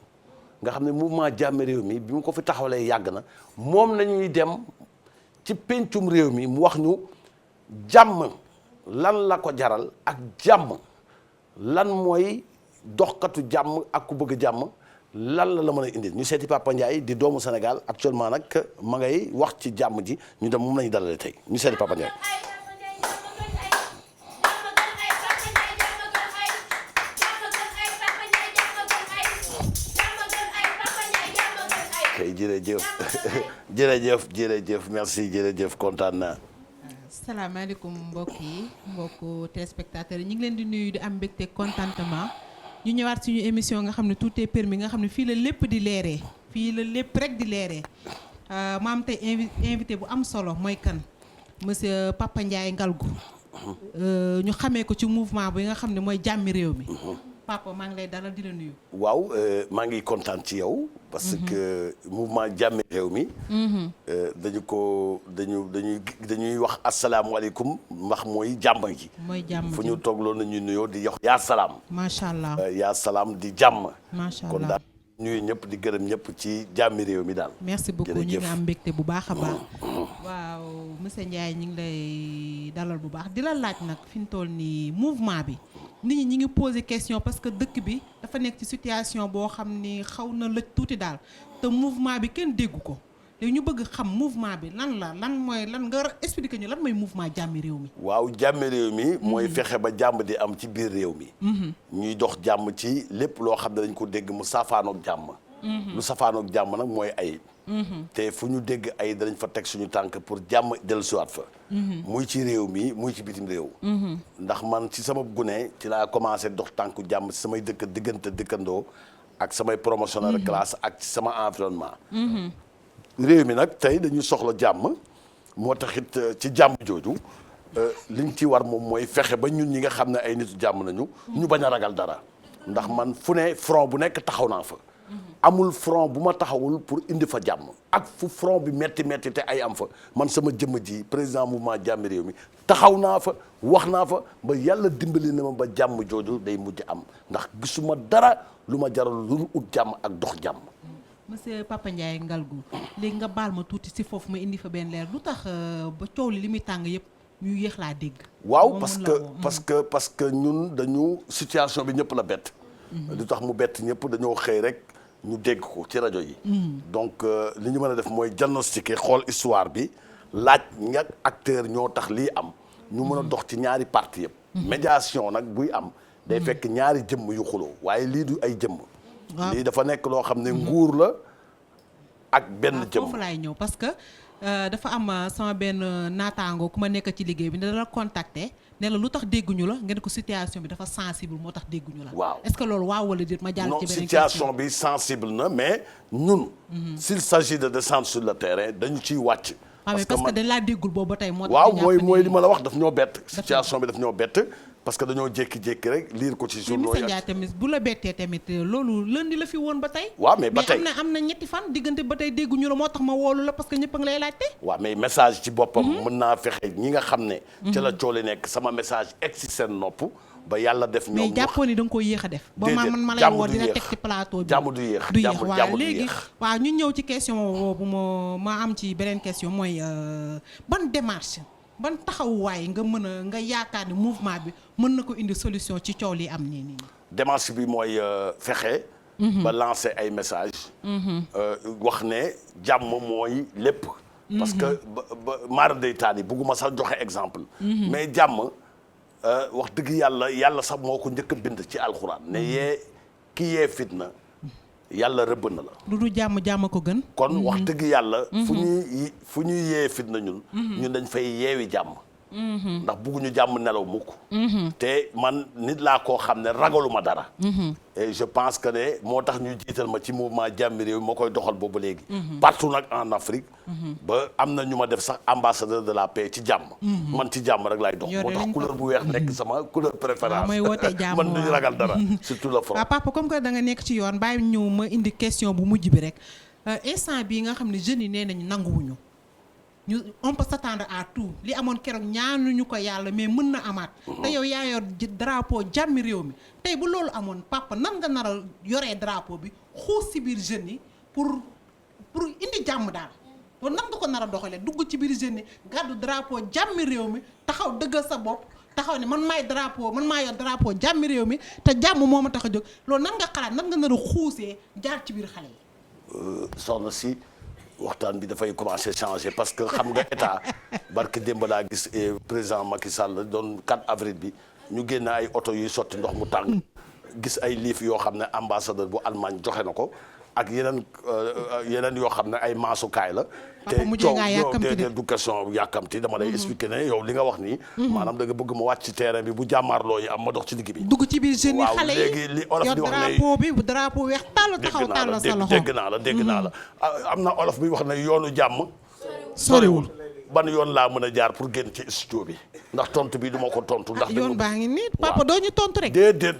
nga xam ne mouvement jàmm réew mi bi mu ko fi taxawalee yàgg na moom nañuy dem ci pencum réew mi mu wax ñu jàmm lan la ko jaral ak jàmm lan mooy doxkatu jàmm ak ku bëgg jàmm lan la mën a indil ñu seeti Papa Ndiaye di doomu Sénégal actuellement nag ma ngay wax ci jàmm ji ñu dem moom lañu dalale tey ñu seeti Papa Ndiaye. kay jërëjëf merci jërëjëf kontaan naa. salaamaaleykum mbokku téléspectateurs yi ñu ngi leen di nuyu di am mbégte contentement ñu ñëwaat suñu émission nga xam ne tout est permis nga xam ne fii la lépp di leeree fii la lépp rek di leeree ma am tey invité bu am solo mooy kan monsieur Papa Ndiaye Ngalgou ñu xamee ko ci mouvement bi nga xam ne mooy jàmmi réew mi Papa maa ngi lay dalal di la nuyu. waaw maa ngi kontaan ci yow. parce que mouvement jàmmi réew mi. dañuy wax asalaamualeykum ndax mooy jàmm ji. mooy jàmm fu ñu toog loolu nañuy nuyoo di yox yaa salaam. macha allah yaa salaam di jàmm. macha allah kon daal ñuy ñëpp di gërëm ñëpp ci jàmmi réew mi daal. merci beaucoup ñu ngi am mbégte bu baax a baax. waaw monsieur Ndiaye ñu ngi lay dalal bu baax di la laaj nag fi ñu toll nii mouvement bi. nit ñi ñi ngi posé question parce que dëkk bi dafa nekk ci situation boo xam ni xaw na lëj tuuti daal te mouvement bi kenn déggu ko léegi ñu bëgg xam mouvement bi lan nga expliquer ñu lan mooy mouvement jàmmi réew mi. waaw jàmmi réew mi. mooy fexe ba jàmm di am ci biir réew mi. ñuy dox jàmm ci lépp loo xam ne dañ ko dégg mu safaanoog jàmm. lu safaanoog jàmm nag mooy ayib. te fu ñu dégg ay danañ fa teg suñu tànk pour jàmm dellusiwaat fa. muy ci réew mi muy ci bitim réew. ndax man ci sama gune ci laa commencé dox tànku jàmm ci samay dëkkandoo ak samay promotionnel de classe ak ci sama environnement. réew mi nag tey dañu soxla jàmm moo taxit ci jàmm jooju liñ ci war moom mooy fexe ba ñun ñi nga xam ne ay nitu jàmm nañu. ñu bañ a ragal dara ndax man fu ne front bu nekk taxaw naa fa. amul front bu ma taxawul pour indi fa jàmm ak fu front bi metti te ay am fa man sama jëmm ji président mouvement jàmmi réew mi taxaw naa fa wax naa fa ba yàlla dimbali na ma ba jàmm jooju day mujj am ndax gisuma dara lu ma jaral lu ut jàmm ak dox jàmm. monsieur Papa Ndiaye Ngalgou léegi nga baal ma tuuti si foofu ma indi fa benn leer lu tax ba coow li muy tàng yëpp ñu yéex laa dégg. waaw parce que ñun dañu situation bi ñëpp la bett. lu tax mu bett ñëpp dañoo xëy rek. ñu dégg ko ci rajo yi. donc li ñu mën a def mooy diagnostiquer xool histoire bi laaj nga acteur ñoo tax lii am. ñu mën a dox ci ñaari parti yëpp. médiation nag buy am. day fekk ñaari jëmm yu xuloo waaye lii du ay jëmm. lii dafa nekk loo xam ne nguur la ak benn jëmm. foofu laay ñëw parce que dafa am sama benn naataango ku ma nekk ci liggéey bi ne la contacter. ne la lu tax dégguñu la ngeen ko situation bi dafa sensible moo tax dégguñu la. waaw est-ce que loolu waaw wala déet ma jàll ci beneen situation bi sensible na mais ñun. s'il s'agit de descendre sur le terrain dañu ciy wàcc. parce que dañ laa déggul boobu ba tey moo tax waaw mooy li ma la wax daf ñoo bett. situation bi daf ñoo bett parce que dañoo jékki-jékki rek lire ko ci mais journaux Mister Ndiaye tamit bu la bettee tamit loolu lundi la fi woon ba tey. waaw mais ba tey mais am na ñetti fan diggante ba tey dégguñu la moo tax ma woolu la parce que ñëpp a ngi lay laajte. waaw mais message ci boppam mën naa fexe ñi nga xam ne ca la coole nekk sama message egg si seen nopp ba yàlla def ñoom mais jàppoon ni da nga koy yéex a def ba man ma lay woo dina teg ci plateau bi jàmm du yéex waaw léegi waaw ñu ñëw ci question boobu ma am ci beneen question mooy ban démarche ban taxawuwaay nga mën a nga yaakaar ni mouvement bi mën na ko indi solution ci coow li am nii démarche bi mooy fexe ba lancer ay message wax ne jàmm mooy lépp parce que ba maara day taal yi bugguma sax joxe exemple mais jàmm wax dëgg yàlla sax moo ko njëkk a bind ci alxuraan ne ki yee fitna yàlla rëbb na la. lu du jàmm ko gën. kon wax dëgg yàlla. fu ñuy yee fitna ñun dañ fay yeewi jàmm. ndax bugguñu jàmm nelaw mukk. te man nit laa koo xam ne ragaluma dara. et je pense que ne moo tax ñu jiital ma ci mouvement jàmmi réew moo koy doxal boobu léegi. partout nag en Afrique. ba am na ñu ma def sax ambassadeur de la paix ci jàmm. man ci jàmm rek laay dox. moo tax couleur bu weex nekk sama couleur préférence. mooy wootee jàmm man duñu ragal dara surtout le front. waaw papa comme que da nga nekk ci yoon bàyyi ñu ma indi question bu mujj bi rek instant bii nga xam ne jeunes yi nee nañu nanguwuñu. on peut s'attendre à tout li amoon keroog ñaanuñu ko yàlla mais mën na amaat. te yow yaa yor drapeau jàmmi réew mi tey bu loolu amoon papa nan nga nar a yoree drapeau bi xuus ci biir jeunes yi pour indi jàmm daal loolu nan nga ko nar a doxalee dugg ci biir jeunes yi gàddu drapeau jàmmi réew mi taxaw dëggal sa bopp taxaw ne man maa yor drapeau jàmmi réew mi te jàmm moo ma tax a jóg loolu nan nga xalaat nan nga nar a xuusee jaar ci biir xale yi. soxna si. waxtaan bi dafay commencer changer parce que xam nga état barke démb laa gis président Macky Sall doon 4 avril bi ñu génne ay oto yuy sotti ndox mu tàng gis ay liif yoo xam ne ambassadeur bu Allemagne joxe na ko ak yeneen yoo xam ne ay maasukaay la. te coow du question yàkkamti dama lay expliquer ne yow li nga wax nii. maanaam da nga bëgg ma wàcc ci terrain bi bu jàmmaarloo yi am ma dox ci digg bi. dugg ci biir jeunes yi xale yi léegi li olof di wax ne drapeau bi bu drapeau weex tàll taxaw tàll sa loxo dégg naa la am na olof bi wax ne yoonu jàmm. soriwul ban yoon laa mën a jaar pour génn ci studio bi ndax tontu bi du ma ko tontu. ndax yoon baa ngi nii papa doo ñu tontu rek. déedéet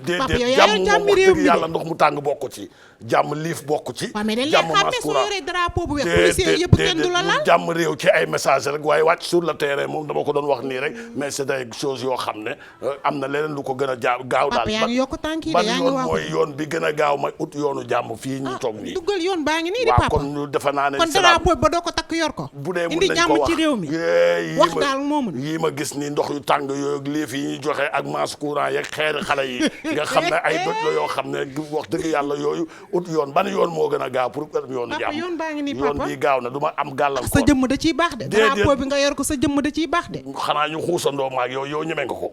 jàmm moom wax dëgg yàlla ndox mu tàng bokk ci. jàmm liif bokk ci. jàmm maskura drapeau bu weex policier yëpp kenn du la laal. jàmm réew ci ay message rek waaye wàcc sur le terrain moom dama ko doon wax nii rek mais c'est des choses yoo xam ne am na leneen lu ko gën a gaaw daal. papa yaa ngi yokk tànk yi ban yoon mooy yoon bi gën a gaaw ma ut yoonu jàmm fii ñu toog nii. duggal yoon baa ngi nii di papa kon ñu defe naa ne. kon drapeau ba doo ko takk yor ko. bu dee indi jàmm ci réew mi wax daal moomu yii ma gis ni ndox yu tàng yooyu liif yi ñuy joxe ak masse courant yeeg xeeri xale yi nga xam ne ay bët la yoo xam ne wax dëgg yàlla yooyu ut yoon ban yoon moo gën a gaaw pour yoonu jàmm yoon baa ngi nii papa yoon bi gaaw na du ma am gàllankoor sa jëmm da ciy baax de drapeau bi nga yor ko sa jëmm da ciy baax de xanaa ñu xuusandoo maag yow ñeme nga ko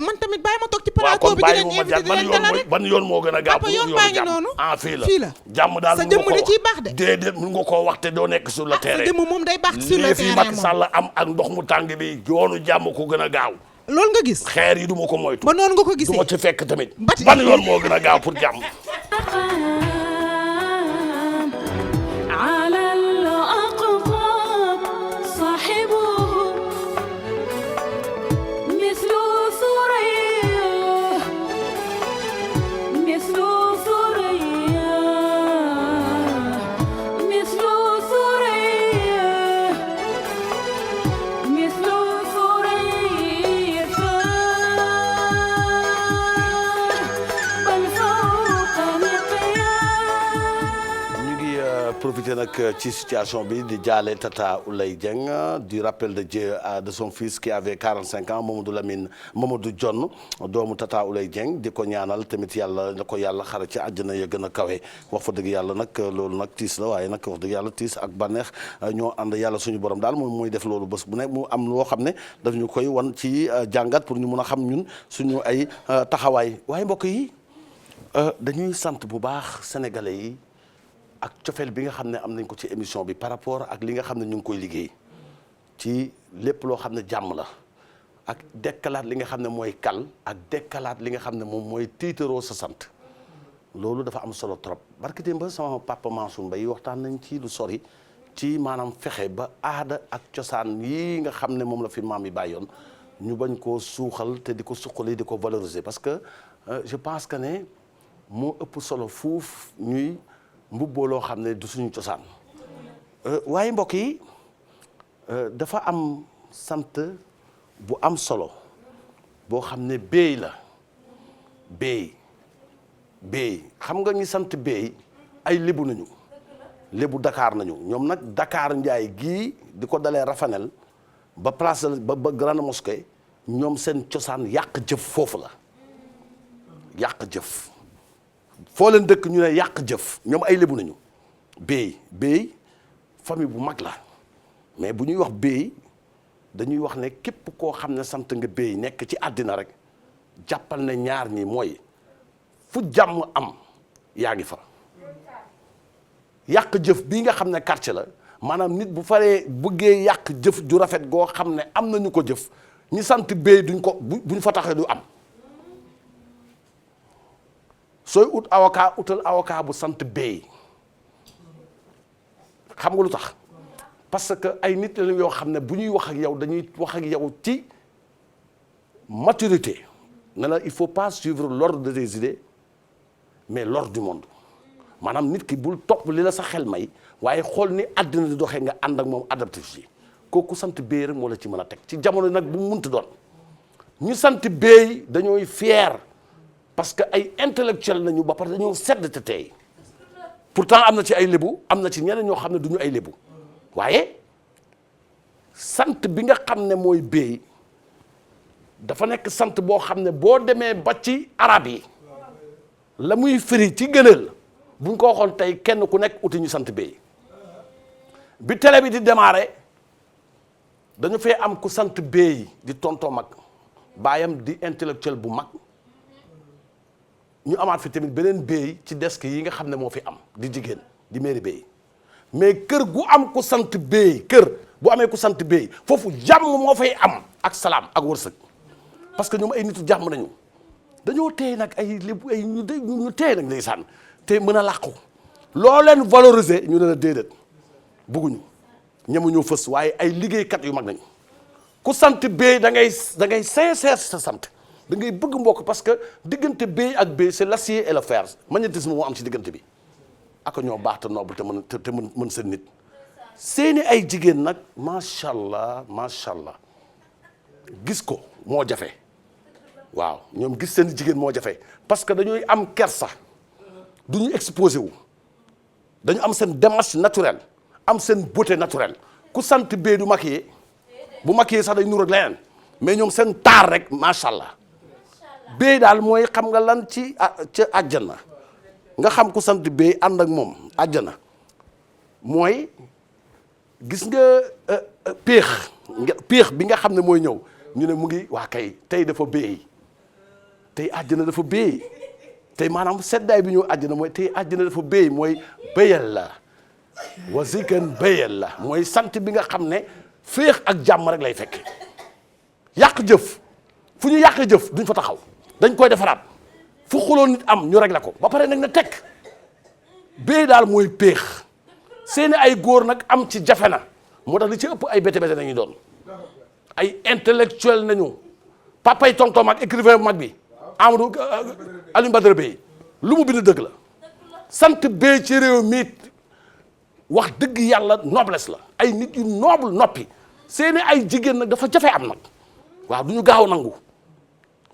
man tamit bàyyi ma toog ci plateau bi di leen invité di leen dalal rek ban yoon moo gën a gaaw pour yoon baa ngi noonu fii la jàmm daal sa jëmm da ciy baax de déedéet mun nga koo wax te doo nekk sur le terrain sa jëmm moom day baax sur le terrain lii fi Macky Sall am ak ndox mu tàng bi yoonu jàmm ko gën a gaaw loolu nga gis xeer yi du ma ko moytu ba noonu nga ko gisee du ma ci fekk tamit ban yoon moo gën a gaaw pour jàmm profiter nag ci situation bi di jaale Tata Ouleye Dieng du rappel de Dieu de son fils qui avait 45 ans Mamadou Dione doomu Tata Ouleye Dieng di ko ñaanal tamit yàlla na ko yàlla xare ci àjjana ya gën a kawe wax fa dëgg yàlla nag loolu nag tiis la waaye nag wax dëgg yàlla tiis ak bànneex ñoo ànd yàlla suñu borom daal moom mooy def loolu bés bu nekk mu am loo xam ne daf ñu koy wan ci jàngat pour ñu mun a xam ñun suñu ay taxawaay waaye mbokk yi dañuy sant bu baax sénégalais yi ak cofeel bi nga xam ne am nañ ko ci émission bi par rapport ak li nga xam ne ñu ngi koy liggéey ci lépp loo xam ne jàmm la ak dekkalaat li nga xam ne mooy kal ak dekkalaat li nga xam ne moom mooy tiitaroo sa sant loolu dafa am solo trop barke démb sama papa Mansour Mbaye waxtaan nañ ci lu sori ci maanaam fexe ba aada ak cosaan yi nga xam ne moom la fi maam yi bàyyoon ñu bañ koo suuxal te di ko suqali di ko valoriser parce que je pense que ne moo ëpp solo fuuf ñuy mbubboo loo xam ne du suñu cosaan waaye mbokk yi dafa am sant bu am solo boo xam ne Bey la Bey xam nga ñi sant Bey ay lébu nañu lébu Dakar nañu ñoom nag Dakar Njaay gii di ko dalee Rafanel ba place ba grande mosquée ñoom seen cosaan yàq jëf foofu la yàq jëf foo leen dëkk ñu ne yàq jëf ñoom ay lébu nañu Bey famille bu mag la mais bu ñuy wax Bey dañuy wax ne képp koo xam ne sant nga Bey nekk ci àddina rek jàppal ne ñaar ñi mooy fu jàmm am yaa ngi fa yàq jëf bii nga xam ne quartier la maanaam nit bu faree bëggee yàq jëf ju rafet goo xam ne am nañu ko jëf ñi sant Bey duñ ko buñ fa taxee du am sooy ut avocat utal avocat bu sant Bey xam nga lu tax parce que ay nit lañu yoo xam ne bu ñuy wax ak yow dañuy wax ak yow ci maturité ne la il faut pas suivre l'ordre de tes idées mais l'ordre du monde maanaam nit ki bul topp li la sa xel may waaye xool ni àddina di doxee nga ànd ak moom adapté ci kooku sant Bey rek moo la ci mën a teg ci jamono nag bu mu munti doon ñu sant Bey dañooy fier parce que ay intellectuel nañu ba pare dañoo sedd te tey pourtant am na ci ay lébu am na ci ñeneen ñoo xam ne du ñu ay lébu waaye sant bi nga xam ne mooy Bey dafa nekk sant boo xam ne boo demee ba ci arab yi la muy firi ci gënal buñ ko waxoon tey kenn ku nekk uti ñu sant Bey bi télé bi di démarrer dañu fee am ku sant Bey di tonton mag baayam di intellectuel bu mag ñu amaat fi tamit beneen Bey ci desk yi nga xam ne moo fi am di jigéen di mairie Bey mais kër gu am ku sant Bey kër bu amee ku sant Bey foofu jàmm moo fay am ak salaam ak wërsëg parce que ñoom ay nitu jàmm nañu dañoo téye nag ay lépp ay ñu téye nag ndeysaan te mën a làqu loo leen valoriser ñu ne la déedéet bugguñu ñemu ñoo fës waaye ay liggéeykat yu mag nañu ku sant Bey da ngay sincère sa sant da ngay bëgg mbokk parce que diggante Bey ak Bey c'est l'acier et le fer magnétisme moo am ci diggante bi ak ñoo baax te noble te mën seen nit seeni ay jigéen nag macha allah gis ko moo jafe waaw ñoom gis seen jigéen moo jafe parce que dañuy am kersa du ñu exposé wu dañu am seen démarche naturelle am seen beauté naturelle ku sant Bey du maquillé bu maquillé sax day nur ak leneen mais ñoom seen taar rek macha allah Bey daal mooy xam nga lan ci ca àjjana nga xam ku sant Bey ànd ak moom àjjana mooy gis nga péex bi nga xam ne mooy ñëw ñu ne mu ngi waa kay tey dafa Bey tey àjjana dafa Bey tey maanaam seddaay bi ñëw àjjana mooy tey àjjana dafa Bey mooy béyal la wasikan béyal la mooy sant bi nga xam ne féex ak jàmm rek lay fekk yàq jëf fu ñu yàqee jëf duñ fa taxaw dañ koy defaraat fu xuloo nit am ñu réglé ko ba pare nag na teg Bey daal mooy péex seeni ay góor nag am ci jafe na moo tax li ci ëpp ay bété nañu doon ay intellectuel nañu papay tonton mag écrivain bu mag bi Amadou Alioune Badara Bey lu mu bind dëgg la sant Bey ci réew mi wax dëgg yàlla noblesse la ay nit yu noble noppi seeni ay jigéen nag dafa jafe am nag waaw du ñu gaaw nangu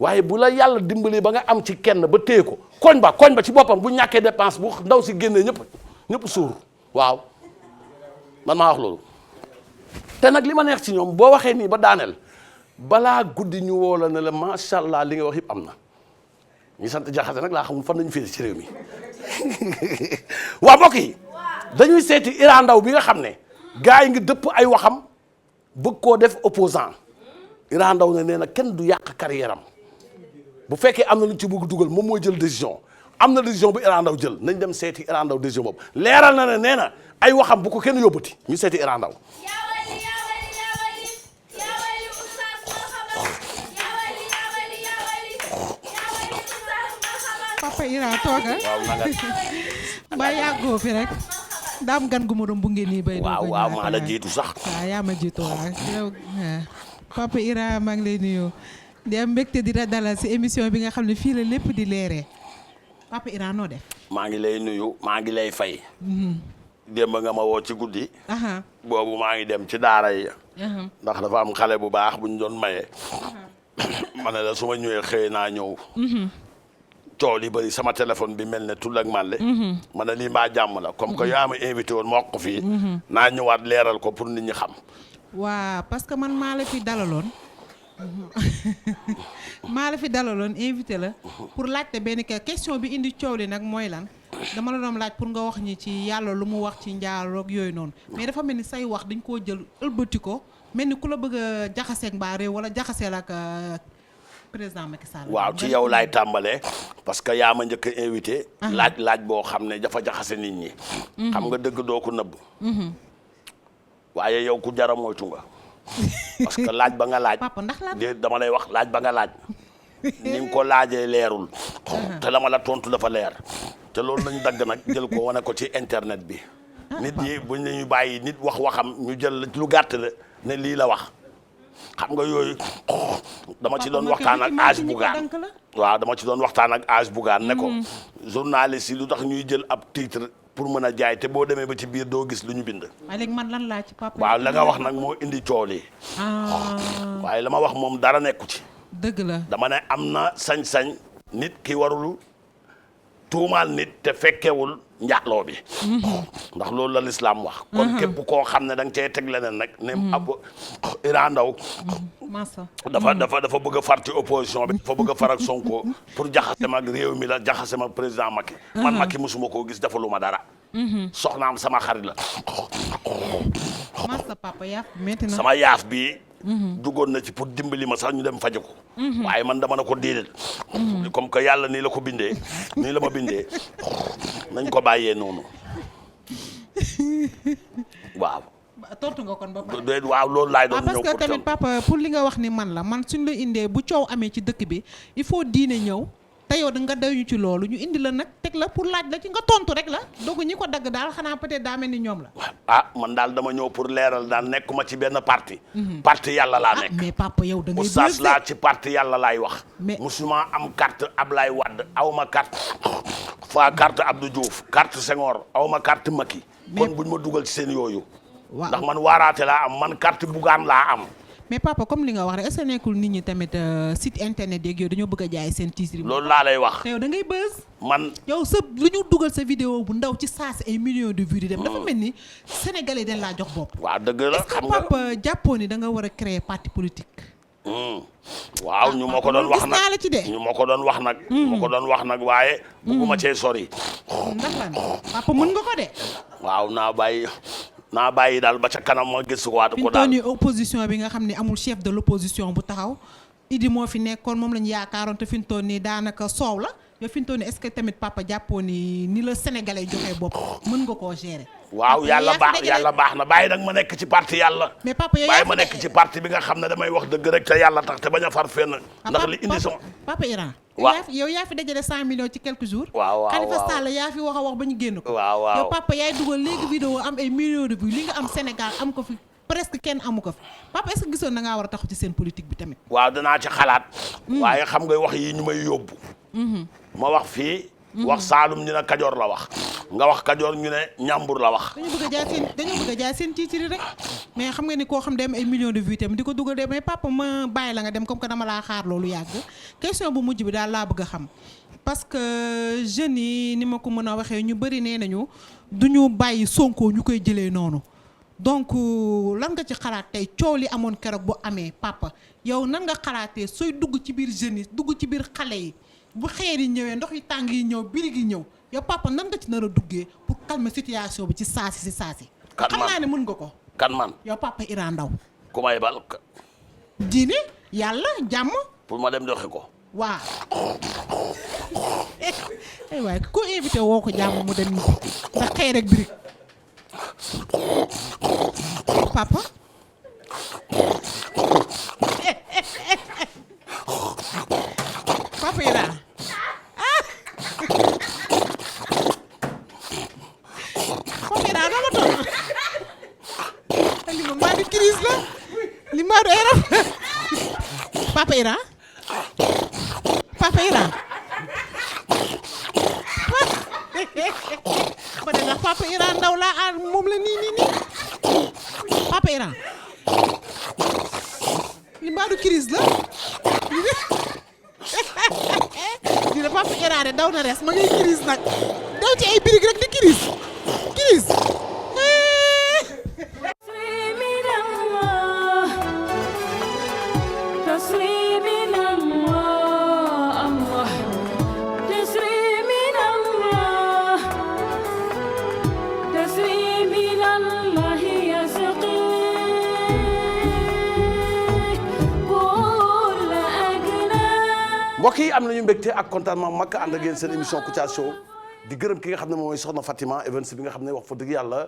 waaye bu la yàlla dimbalee ba nga am ci kenn ba téye ko koñ ba ci boppam bu ñàkkee dépense bu ndaw si génnee ñëpp suur waaw man maa wax loolu te nag li ma neex ci ñoom boo waxee nii ba daaneel balaa guddi ñu woo la ne la macha allah li nga wax yëpp am na ñu sant Jaxate nag laa xamul fan nañu féete ci réew mi waa mbokk yi dañuy seeti Iran Ndaw bi nga xam ne gars yi ngi dëpp ay waxam bëgg koo def opposant Iran Ndaw ne nee na kenn du yàq carrière am bu fekkee am na lu ci bëgg dugal moom mooy jël décision am na décision bu Iran Ndaw jël nañ dem seeti Iran Ndaw décision boobu leeral na ne nee na ay waxam bu ko kenn yóbbati ñu seeti Iran Ndaw papa Iran tooga ba yàggoo fi rek daam gan gu ma doon bu ngeen nii bay waaw maa la jiitu sax waaw yaa ma jiitu waaw yow Papa Ira maa ngi lay nuyu di am mbégte di la dalal si émission bi nga xam ne fii la lépp di leeree Papa Ira noo def. maa ngi lay nuyu maa ngi lay fay. démb nga ma woo ci guddi. boobu maa ngi dem ci daara yi. ndax dafa am xale bu baax bu ñu doon maye. ma ne la su ma ñëwee xëy naa ñëw. coow li bëri sama téléphone bi mel ne tul ak màlle. ma ne lii mbaa jàmm la comme que yaa ma invité woon ma wax ko fii. naa ñëwaat leeral ko pour nit ñi xam. waaw parce que man maa la fi dalaloon. Invité la pour laajte benn question bi indi coow li nag mooy lan dama la doon laaj pour nga wax ñi ci yàlla lu mu wax ci njaaloog yooyu noonu mais dafa mel ni say wax dañ koo jël ëlbati ko mel ni ku la bëgg a jaxaseeg mbaa réew wala jaxaseel ak président Macky Sall. waaw ci yow laay tàmbalee parce que yaa ma njëkk a invité. laaj boo xam ne dafa jaxase nit ñi. xam nga dëgg doo ko nëbb. waaye yow ku jara moytu nga. parce que laaj ba nga laaj. papa ndax dama lay wax laaj ba nga laaj. ni nga ko laajee leerul. te la ma la tontu dafa leer. te loolu lañ dagg nag jël ko wane ko ci internet bi. nit ñi buñ la ñu bàyyi nit wax waxam ñu jël lu gàtt la ne lii la wax. xam nga yooyu dama ci doon waxtaan ak âge Bougane waaw dama ci doon waxtaan ak âge Bougane ne ko journaliste yi lu tax ñuy jël ab titre pour mën a jaay te boo demee ba ci biir doo gis lu ñu bind. waaye léegi man lan laa ci papa. waaw la nga wax nag moo indi coow li waaye la ma wax moom dara nekku ci. dëgg la dama ne am na sañ-sañ nit ki warul tuumaal nit te fekkewul njaaloo bi. ndax loolu la lislaam wax. kon képp koo xam ne da nga cee teg leneen nag. ne ab Ira Ndaw dafa bëgg a far ci opposition bi. dafa bëgg a far ak Sonko pour jaxase ma ak réew mi la jaxase ma président Macky. man Macky mosuma koo gis dafa lu ma dara. soxnaam sama xarit la. masa papa yaaf metti na sama yaaf bi duggoon na ci pour dimbali ma sax ñu dem faje ko. waaye man dama na ko déedéet. comme que yàlla nii la ko bindee nii la ma bindee nañ ko bàyyee noonu waaw. tontu nga kon ba pare. waaw loolu laay doon ñëw parce que tamit papa pour li nga wax ni man la man suñ la indee bu coow amee ci dëkk bi il faut diine ñëw te yow da nga dayu ci loolu ñu indi la nag teg la pour laaj la ci nga tontu rek la doog ñi ko dagg daal xanaa peut-être daa mel ni ñoom la. man daal dama ñëw pour leeral daal nekkuma ci benn parti. parti yàlla laa nekk. mais papa yow da ngay oustaz laa ci parti yàlla laay wax. mais musuma am carte Ablaye Wade aw ma carte carte Abdou Diouf carte Senghor aw ma carte Macky. kon buñ ma dugal ci seen yooyu. waaw ndax man waaraate laa am man carte Bougane laa am. mais papa comme li nga wax rek est-ce que nekkul nit ñi tamit site internet yeeg yooyu dañoo bëgg a jaay seen titre. loolu laa lay wax. te yow da ngay buzz. man yow sa lu ñu dugal sa vidéo bu ndaw ci saa si ay millions de vues di dem. dafa mel ni sénégalais dañ laa jox bopp. waaw dëgg la xam nga est-ce que papa jàppoo ni da nga war a créer parti politique. waaw ñu ma ko doon wax nag la ci de. ñu ma ko doon wax nag. ma ko doon wax nag waaye. bugguma cee sori. ndax lan papa mën nga ko de. waaw naa bàyyi daal ba ca kanam ma gis ko waat ko daal fi opposition bi nga xam ne amul chef de l'opposition bu taxaw Idi moo fi nekkoon moom lañu yaakaaroon te fi mu toll nii daanaka soow la yow fi mu toll nii est-ce que tamit papa jàppoo ni la sénégalais joxee bopp mën nga koo gérer. waaw yàlla baax na bàyyi nag ma nekk ci parti yàlla. mais papa yow bàyyi ma nekk ci parti bi nga xam ne damay wax dëgg rek te yàlla tax te bañ a far fenn. ndax li indi sama papa Iran. waaw yow yaa fi dajale 100 millions ci quelques jours. waaw Khalifa Sall yaa fi wax a wax ba ñu génn ko. waaw yow papa yaay dugal léegi vidéo am ay millions de vues li nga am Sénégal am ko fi presque kenn amu ko fi papa est-ce que gisoon na ngaa war a taxu ci seen politique bi tamit. waaw danaa ci xalaat. waaye xam nga wax yi ñu may yóbbu. ma wax fii. wax Saalum ñu ne Kajoor la wax. nga wax Kajoor ñu ne Ñambur la wax. dañoo bëgg a jaay seen tiitiri rek mais xam nga ni koo xam dem ay millions de vues tamit di ko dugal de mais papa ma bàyyi la nga dem comme que dama laa xaar loolu yàgg question bu mujj bi daal laa bëgg a xam parce que jeunes yi ni ma ko mën a waxee ñu bëri nee nañu du ñu bàyyi Sonko ñu koy jëlee noonu donc lan nga ci xalaat tey coow li amoon keroog bu amee papa yow nan nga xalaatee sooy dugg ci biir jeunes yi dugg ci biir xale yi bu xeer yi ñëwee ndox yi tàng yi ñëw birig yi ñëw yow papa nan nga ci nar a duggee pour calmer situation bi ci saasi xam naa ne mën nga ko kan man yow papa Ira Ndaw ku may bal diine yàlla jàmm pour ma dem doxi ko waaw ay waay ko invité woo ko jàmm mu dem ñibbi ndax xëy rek birig papa papa Ira papa Ira dama toog li ma maa di crise la li Mbadou ay rab Papa Iran Papa Iran ba de ndax Papa Iran ndaw laa moom la nii Papa Iran li Mbadou crise la di la Papa Iran de daw na res ma ngay crise nag daw ci ay birig rek di crise mbokk yi am nañu mbégte ak contentement mag ànd ak yéen seen émission Kouthia Show di gërëm ki nga xam ne moom mooy soxna Fatima Evans bi nga xam ne wax fa dëgg yàlla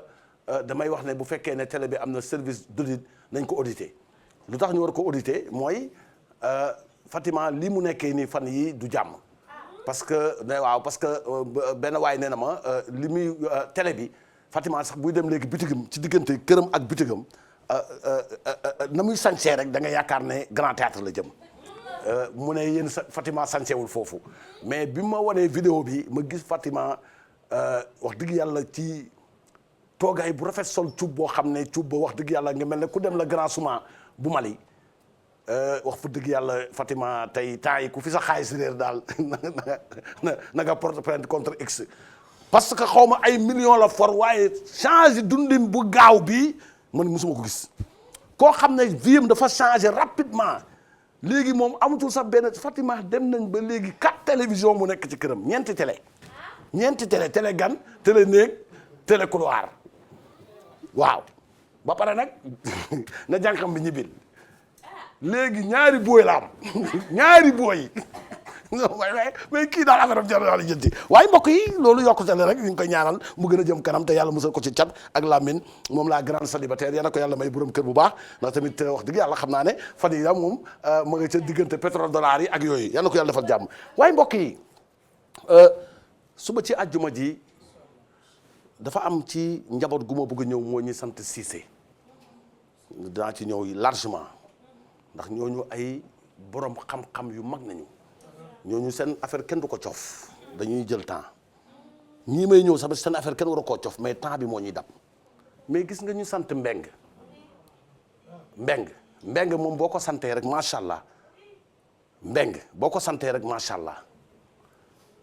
damay wax ne bu fekkee ne télé bi am na service d'audit nañ ko audité lu tax ñu war ko audité mooy Fatima li mu nekkee nii fan yi du jàmm parce que parce que benn waay nee na ma li muy télé bi Fatima sax buy dem léegi bitigam ci diggante këram ak bitigam na muy sañsee rek da nga yaakaar ne grand théâtre la jëm mu ne yéen Fatima sañsewul foofu mais bi ma wanee vidéo bi ma gis Fatima wax dëgg yàlla ci toogaay bu rafet sol cuub boo xam ne cuub ba wax dëgg yàlla nga mel ne ku dem la Grand Souma bu Mali wax fa dëgg yàlla Fatima tey temps yi ku fi sa xaalis réer daal na nga porte plainte contre X parce que xaw ma ay millions la for waaye changé dundin bu gaaw bi man mosuma ko gis koo xam ne vie am dafa changé rapidement léegi moom amatul sax benn Fatima dem nañ ba léegi 4 télévision mu nekk ci këram ñeenti télé télé gan télé néeg télé couloir waaw ba pare nag na jànkam bi ñibbil léegi ñaari booy la am ñaari booy mais kii daal affaire am jar na jënti waaye mbokk yi loolu yokkute la rek ñu ngi koy ñaanal mu gën a jëm kanam te yàlla musal ko ci cat ak Lamine moom la grande célibataire yal na ko yàlla may borom kër bu baax ndax tamit wax dëgg yàlla xam naa ne fan yi moom ma nga ca diggante pétrole dollar yi ak yooyu yal na ko yàlla defal jàmm waaye mbokk yi suba ci àjjuma ji dafa am ci njaboot gu ma bëgg a ñëw moo ñi sant Cissé dinaa ci ñëw largement ndax ñooñu ay borom xam-xam yu mag nañu ñooñu seen affaire kenn du ko coof dañuy jël temps ñii may ñëw sax seen affaire kenn war a koo coof mais temps bi moo ñuy dab mais gis nga ñu sant mbeng moom boo ko santee rek macha allah boo ko santee rek macha allah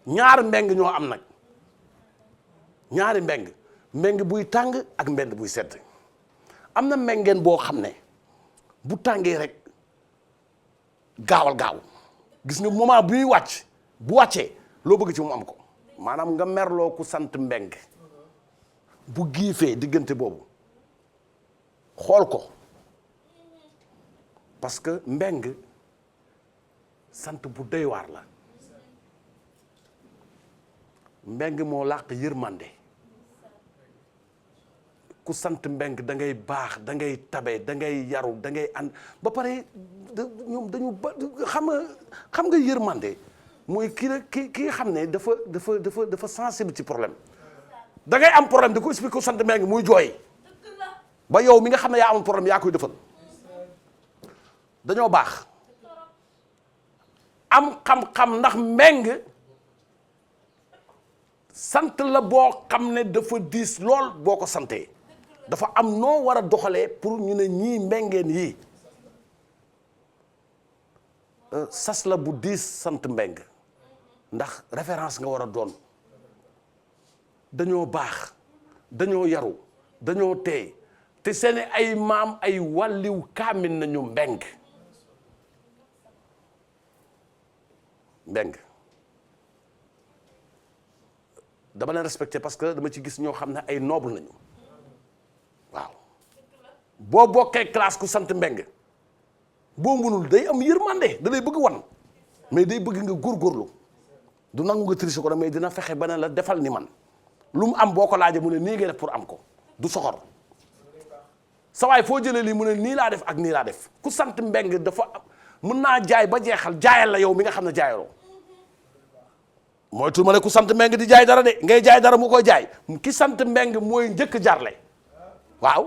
ñaar mbeng ñoo am nag ñaari mbeng buy tàng ak mbeng buy sedd am na mbengeen boo xam ne bu tàngee rek gaawal gaaw gis nga moment bi muy wàcc bu wàccee loo bëgg ci mu am ko maanaam nga merloo ku sant mbeng bu giifee diggante boobu xool ko parce que mbeng sant bu doy waar la mbeng moo làq yërmande ku sant mbeng da ngay baax da ngay tabe da ngay yaru da ngay ànd ba pare ñoom dañu ba xam nga yërmande mooy kii xam ne dafa sensible ci problème da ngay am problème di ko expliquer ku sant mbeng muy jooy ba yow mi nga xam ne yaa amoon problème yaa koy defal dañoo baax am xam-xam ndax mbeng sant la boo xam ne dafa diis lool boo ko santee dafa am noo war a doxalee pour ñu ne ñii mbengeen yii sas la bu diis sant mbeng ndax référence nga war a doon dañoo baax dañoo yaru dañoo teey te seeni ay maam ay wàlliw kaamil nañu mbeng dama leen respecté parce que dama ci gis ñoo xam ne ay noble nañu waaw boo bokkee classe ku sant mbeng boo mënul day am yërmande da lay bëgg wan mais day bëgg nga góorgóorlu du nangu nga tricher ko da mais dina fexe ba ne la defal ni man lu mu am boo ko laajee mu ne nii ngay def pour am ko du soxor sa waay foo jëlee lii mu ne nii laa def ak nii laa def ku sant mbeng dafa mën naa jaay ba jeexal jaayal la yow mi nga xam ne jaayaloo mooy tu ma ne ku sant mbeng di jaay dara de ngay jaay dara mu koy jaay ki sant mbeng mooy njëkk jarle waaw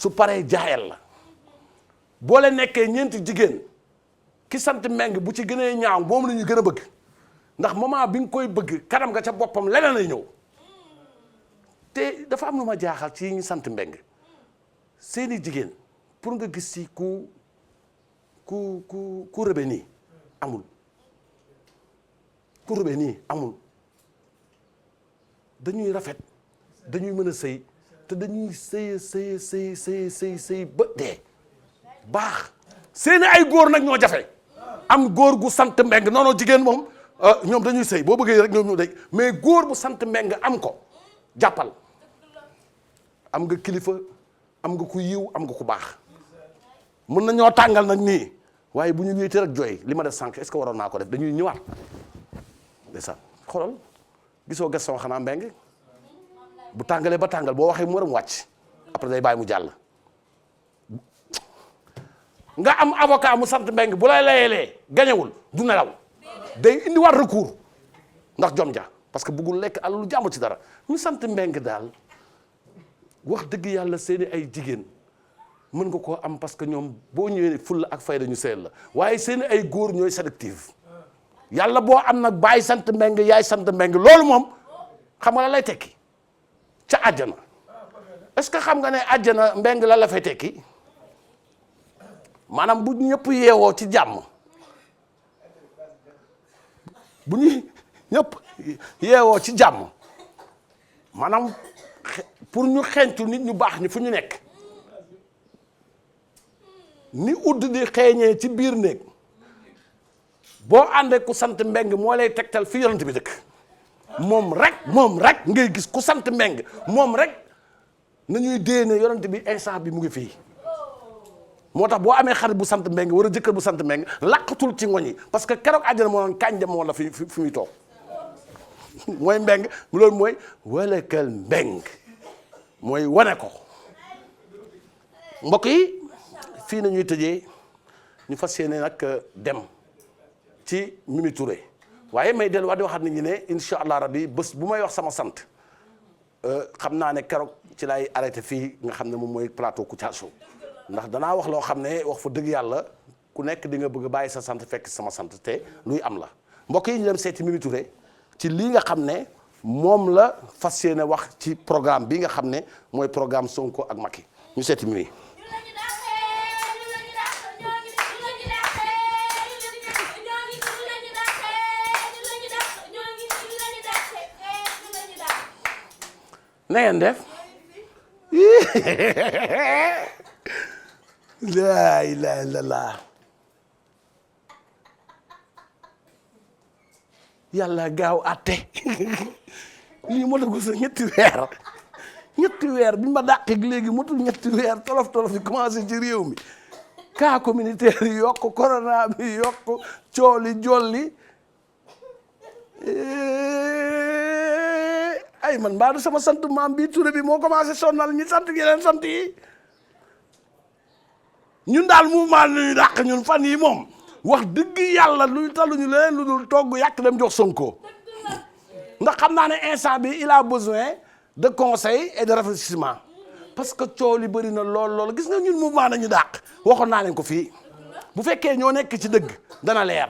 su paree jaayal la boo leen nekkee ñeenti jigéen ki sant Meng bu ci gënee ñaaw moom la ñu gën a bëgg ndax moment bi nga koy bëgg kanam nga ca boppam leneen lay ñëw te dafa am lu ma jaaxal ci ñu sant Meng seeni jigéen pour nga gis ci ku rëbe nii amul ku rëbe nii amul dañuy rafet dañuy mën a sëy te dañuy sëy ba dee baax seeni ay góor nag ñoo jafe am góor gu sant Meng noonu jigéen moom ñoom dañuy sëy boo bëggee rek ñoom ñu day mais góor bu sant Meng am ko jàppal am nga kilifa am nga ku yiw am nga ku baax mën na ñoo tàngal nag nii waaye bu ñu wéetee rek jooy li ma def sànq est-ce que waroon naa ko def dañuy ñëwaat ndeysaan xoolal gisoo ges sama xanaa Meng bu tàngalee ba tàngal boo waxee mu war a mu wàcc après day bàyyi mu jàll nga am avocat mu sant Meng bu lay layelee gañewul du nelaw day indi war recours ndax jom ja parce que bëggul lekk alalu jàmm ci dara ñu sant Meng daal wax dëgg yàlla seeni ay jigéen mën nga koo am parce que ñoom boo ñëwee fulla ak fayda ñu seel la waaye seeni ay góor ñooy sélective yàlla boo am nag bàyyi sant Meng yaay sant Meng loolu moom xam nga la lay tekki ca àjjana est-ce que xam nga ne àjjana Meng la fay tekki maanaam bu ñëpp yeewoo ci jàmm bu ñu ñëpp yeewoo ci jàmm maanaam pour ñu xeeñtu nit ñu baax ñi fu ñu nekk ni udd di xeeñee ci biir néeg boo àndee ku sant Meng moo lay tegtal fi yonent bi dëkk moom rek ngay gis ku sant Meng moom rek nañuy déene yonent bi instant bi mu ngi fii moo tax boo amee xarit bu sant Meng wala jëkkër bu sant Meng laqatul ci ngoñ yi parce que keroog àjjana moo noon kañ dem moo la fi muy toog mooy Meng loolu mooy walakal Meng mooy wane ko mbokk yi fii nañuy tëjee ñu fas yéene nag dem ci Mimi Touré waaye may delluwaat di waxaat nit ñi ne incha allah rabbi bés bu may wax sama sant xam naa ne keroog ci lay arrêté fii nga xam ne moom mooy plateau Kouthia Show ndax danaa wax loo xam ne wax fa dëgg yàlla ku nekk di nga bëgg a bàyyi sa sant fekk sama sant te luy am la mbokk yi ñu dem seeti Mimi Touré ci lii nga xam ne moom la fas yéene wax ci programme bi nga xam ne mooy programme Sonko ak Macky ñu seeti Mimi. na ngeen def laa ilaaha illallaah yàlla gaaw àtte lii moo tax sa ñetti weer bi ma dàqee léegi motul ñetti weer tolof yi commencé ci réew mi cas communautaire yi yokk corona bi yokk cooli jolli ay man mbaa du sama sant maam bi Touré bi moo commencé sonnal ñi sant yeneen sant yi ñun daal mouvement nañu dàq ñun fan yi moom wax dëgg yàlla luy taluñu leneen lu dul togg yàq dem jox Sonko ndax xam naa ne instant bi il a besoin de conseil et de réfléchissement parce que coow li bëri na lool gis nga ñun mouvement nañu dàq waxoon naa leen ko fii bu fekkee ñoo nekk ci dëgg dana leer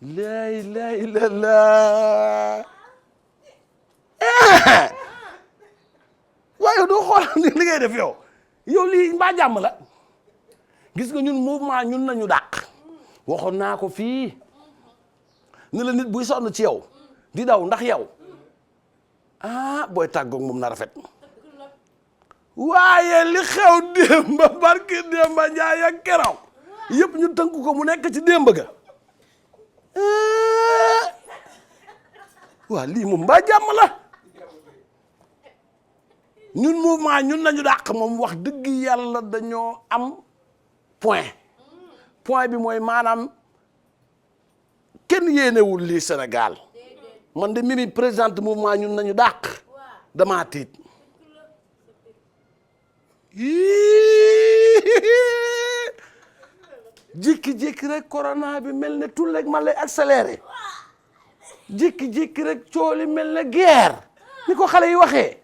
laa ilaaha illallaah waaye doo xool ni li ngay def yow lii mbaa jàmm la gis nga ñun mouvement ñun nañu dàq waxoon naa ko fii ni la nit buy sonn ci yow di daw ndax yow booy tàggoog moom na rafet waaye li xew démba barki démba njaay ak keroog yëpp ñu tënk ko mu nekk ci démb ga waa lii moom mbaa jàmm la ñun mouvement ñun nañu dàq moom wax dëgg yàlla dañoo am point bi mooy maanaam kenn yéenewul lii Sénégal man de Mimi présidente mouvement ñun nañu dàq damaa tiit jékki-jékki rek corona bi mel ne tout rek man lay accéléré jékki-jékki rek cooli mel ne guerre ni ko xale yi waxee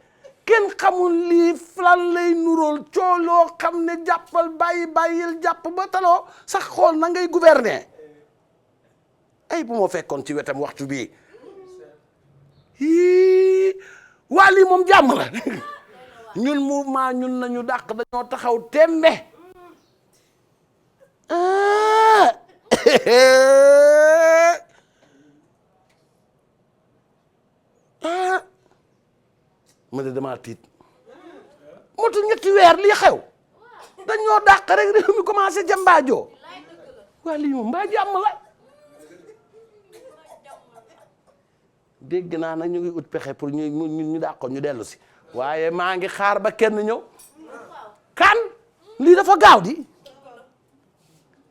kenn xamul lii lan lay nuróol cooloo xam ne jàppal bàyyil jàpp ba taloo sax xool na ngay gouverner ay bu ma fekkoon ci wetam waxtu bii waa lii moom jàmm la ñun mouvement ñun nañu dàq dañoo taxaw tembe ma de damaa tiit motu ñetti weer lii xew dañoo dàq rek réew mi commencé jàmbaajoo waa lii moom mbaa jàmm la dégg naa nag ñu ngi ut pexe pour ñu dàqoon ñu dellu si waaye maa ngi xaar ba kenn ñëw kan lii dafa gaaw di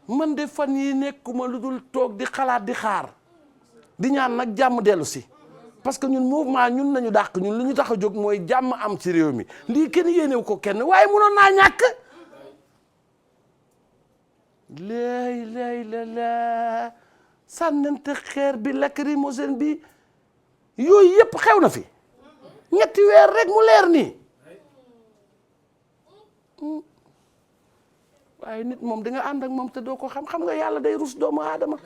man de fan yi nekkuma lu dul toog di xalaat di xaar di ñaan nag jàmm dellu si parce que ñun mouvement ñun nañu dàq ñun lu ñu tax a jóg mooy jàmm am ci réew mi lii kenn yéenewu ko kenn waaye mënoon naa ñàkk la sànnante xeer bi lacrymogène bi yooyu yëpp xew na fi ñetti weer rek mu leer nii waaye nit moom da nga ànd ak moom te doo ko xam nga yàlla day rus doomu aadama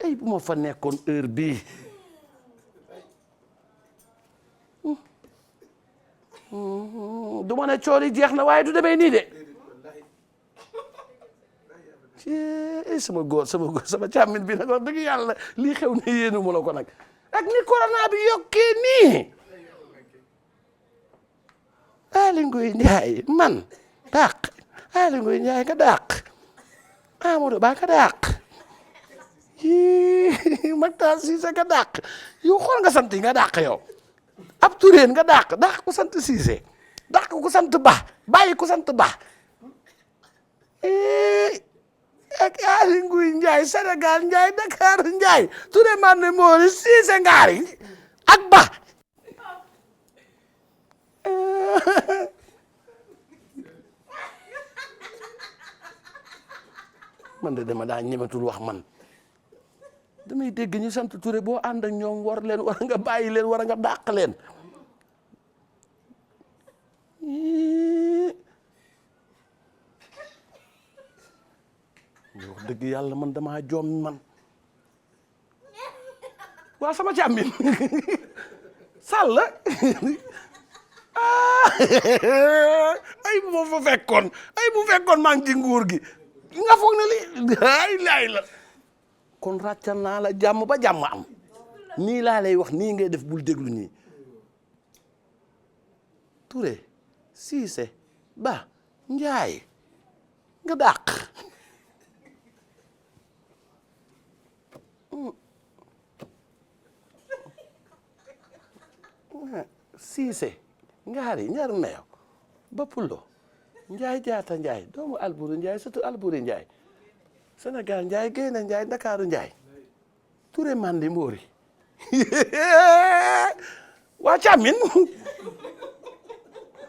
ay bu ma fa nekkoon heure bii du ma ne cool yi jeex na waaye du demee nii de sama góor sama càmmin bi nag wax dëgg yàlla lii xew na yéenu mu la ko nag ak ni corona bi yokkee nii Aly Ngouille Ndiaye man dàq Aly Ngouille Ndiaye nga dàq Amadou Ba nga dàq Mactar Cissé nga dàq yow xool nga sant yi nga dàq yow ab Touré nga dàq ku sant Cissé dàq ku sant Ba bàyyi ku sant Ba ak Aly Ngouille Ndiaye Sénégal Ndiaye Dakar Ndiaye Touré man ne moori Cissé ngaari ak Ba man de dama daa ñemetul wax man damay dégg ñu sant Touré boo ànd ak ñoom war nga bàyyi leen war nga dàq leen wax dëgg yàlla man damaa joom man waa sama càmmin sàll ay bu ma fa fekkoon maa ngi ci nguur gi nga foog ne lii laay la kon ràccal naa la jàmm ba jàmm am nii laa lay wax nii ngay def bul déglu nii Touré Cissé Ba Ndiaye nga dàq Cissé ngaari ñaar meew ba pullo Ndiaye jaata Ndiaye doomu Alburi Ndiaye surtout Alburi Ndiaye Sénégal Ndiaye Guèye Ndiaye Ndakaaru Ndiaye Touré Mandi Mbori waa càmmin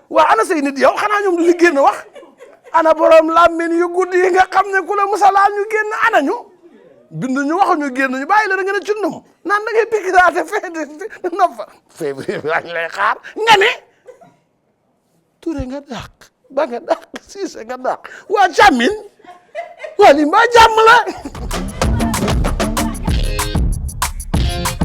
waa ana say nit yow xanaa ñoom du ñu génn wax ana borom làmmin yu guddi yi nga xam ne ku la musalaal ñu génn ana ñu bind ñu waxuñu génn ñu bàyyi la da nga ne cundum naan da ngay pikidaate fee nopp fa février lañ lay xaar nga ne Touré nga dàq Ba nga dàq Cissé nga dàq waa càmmin waa li mbaa jàmm la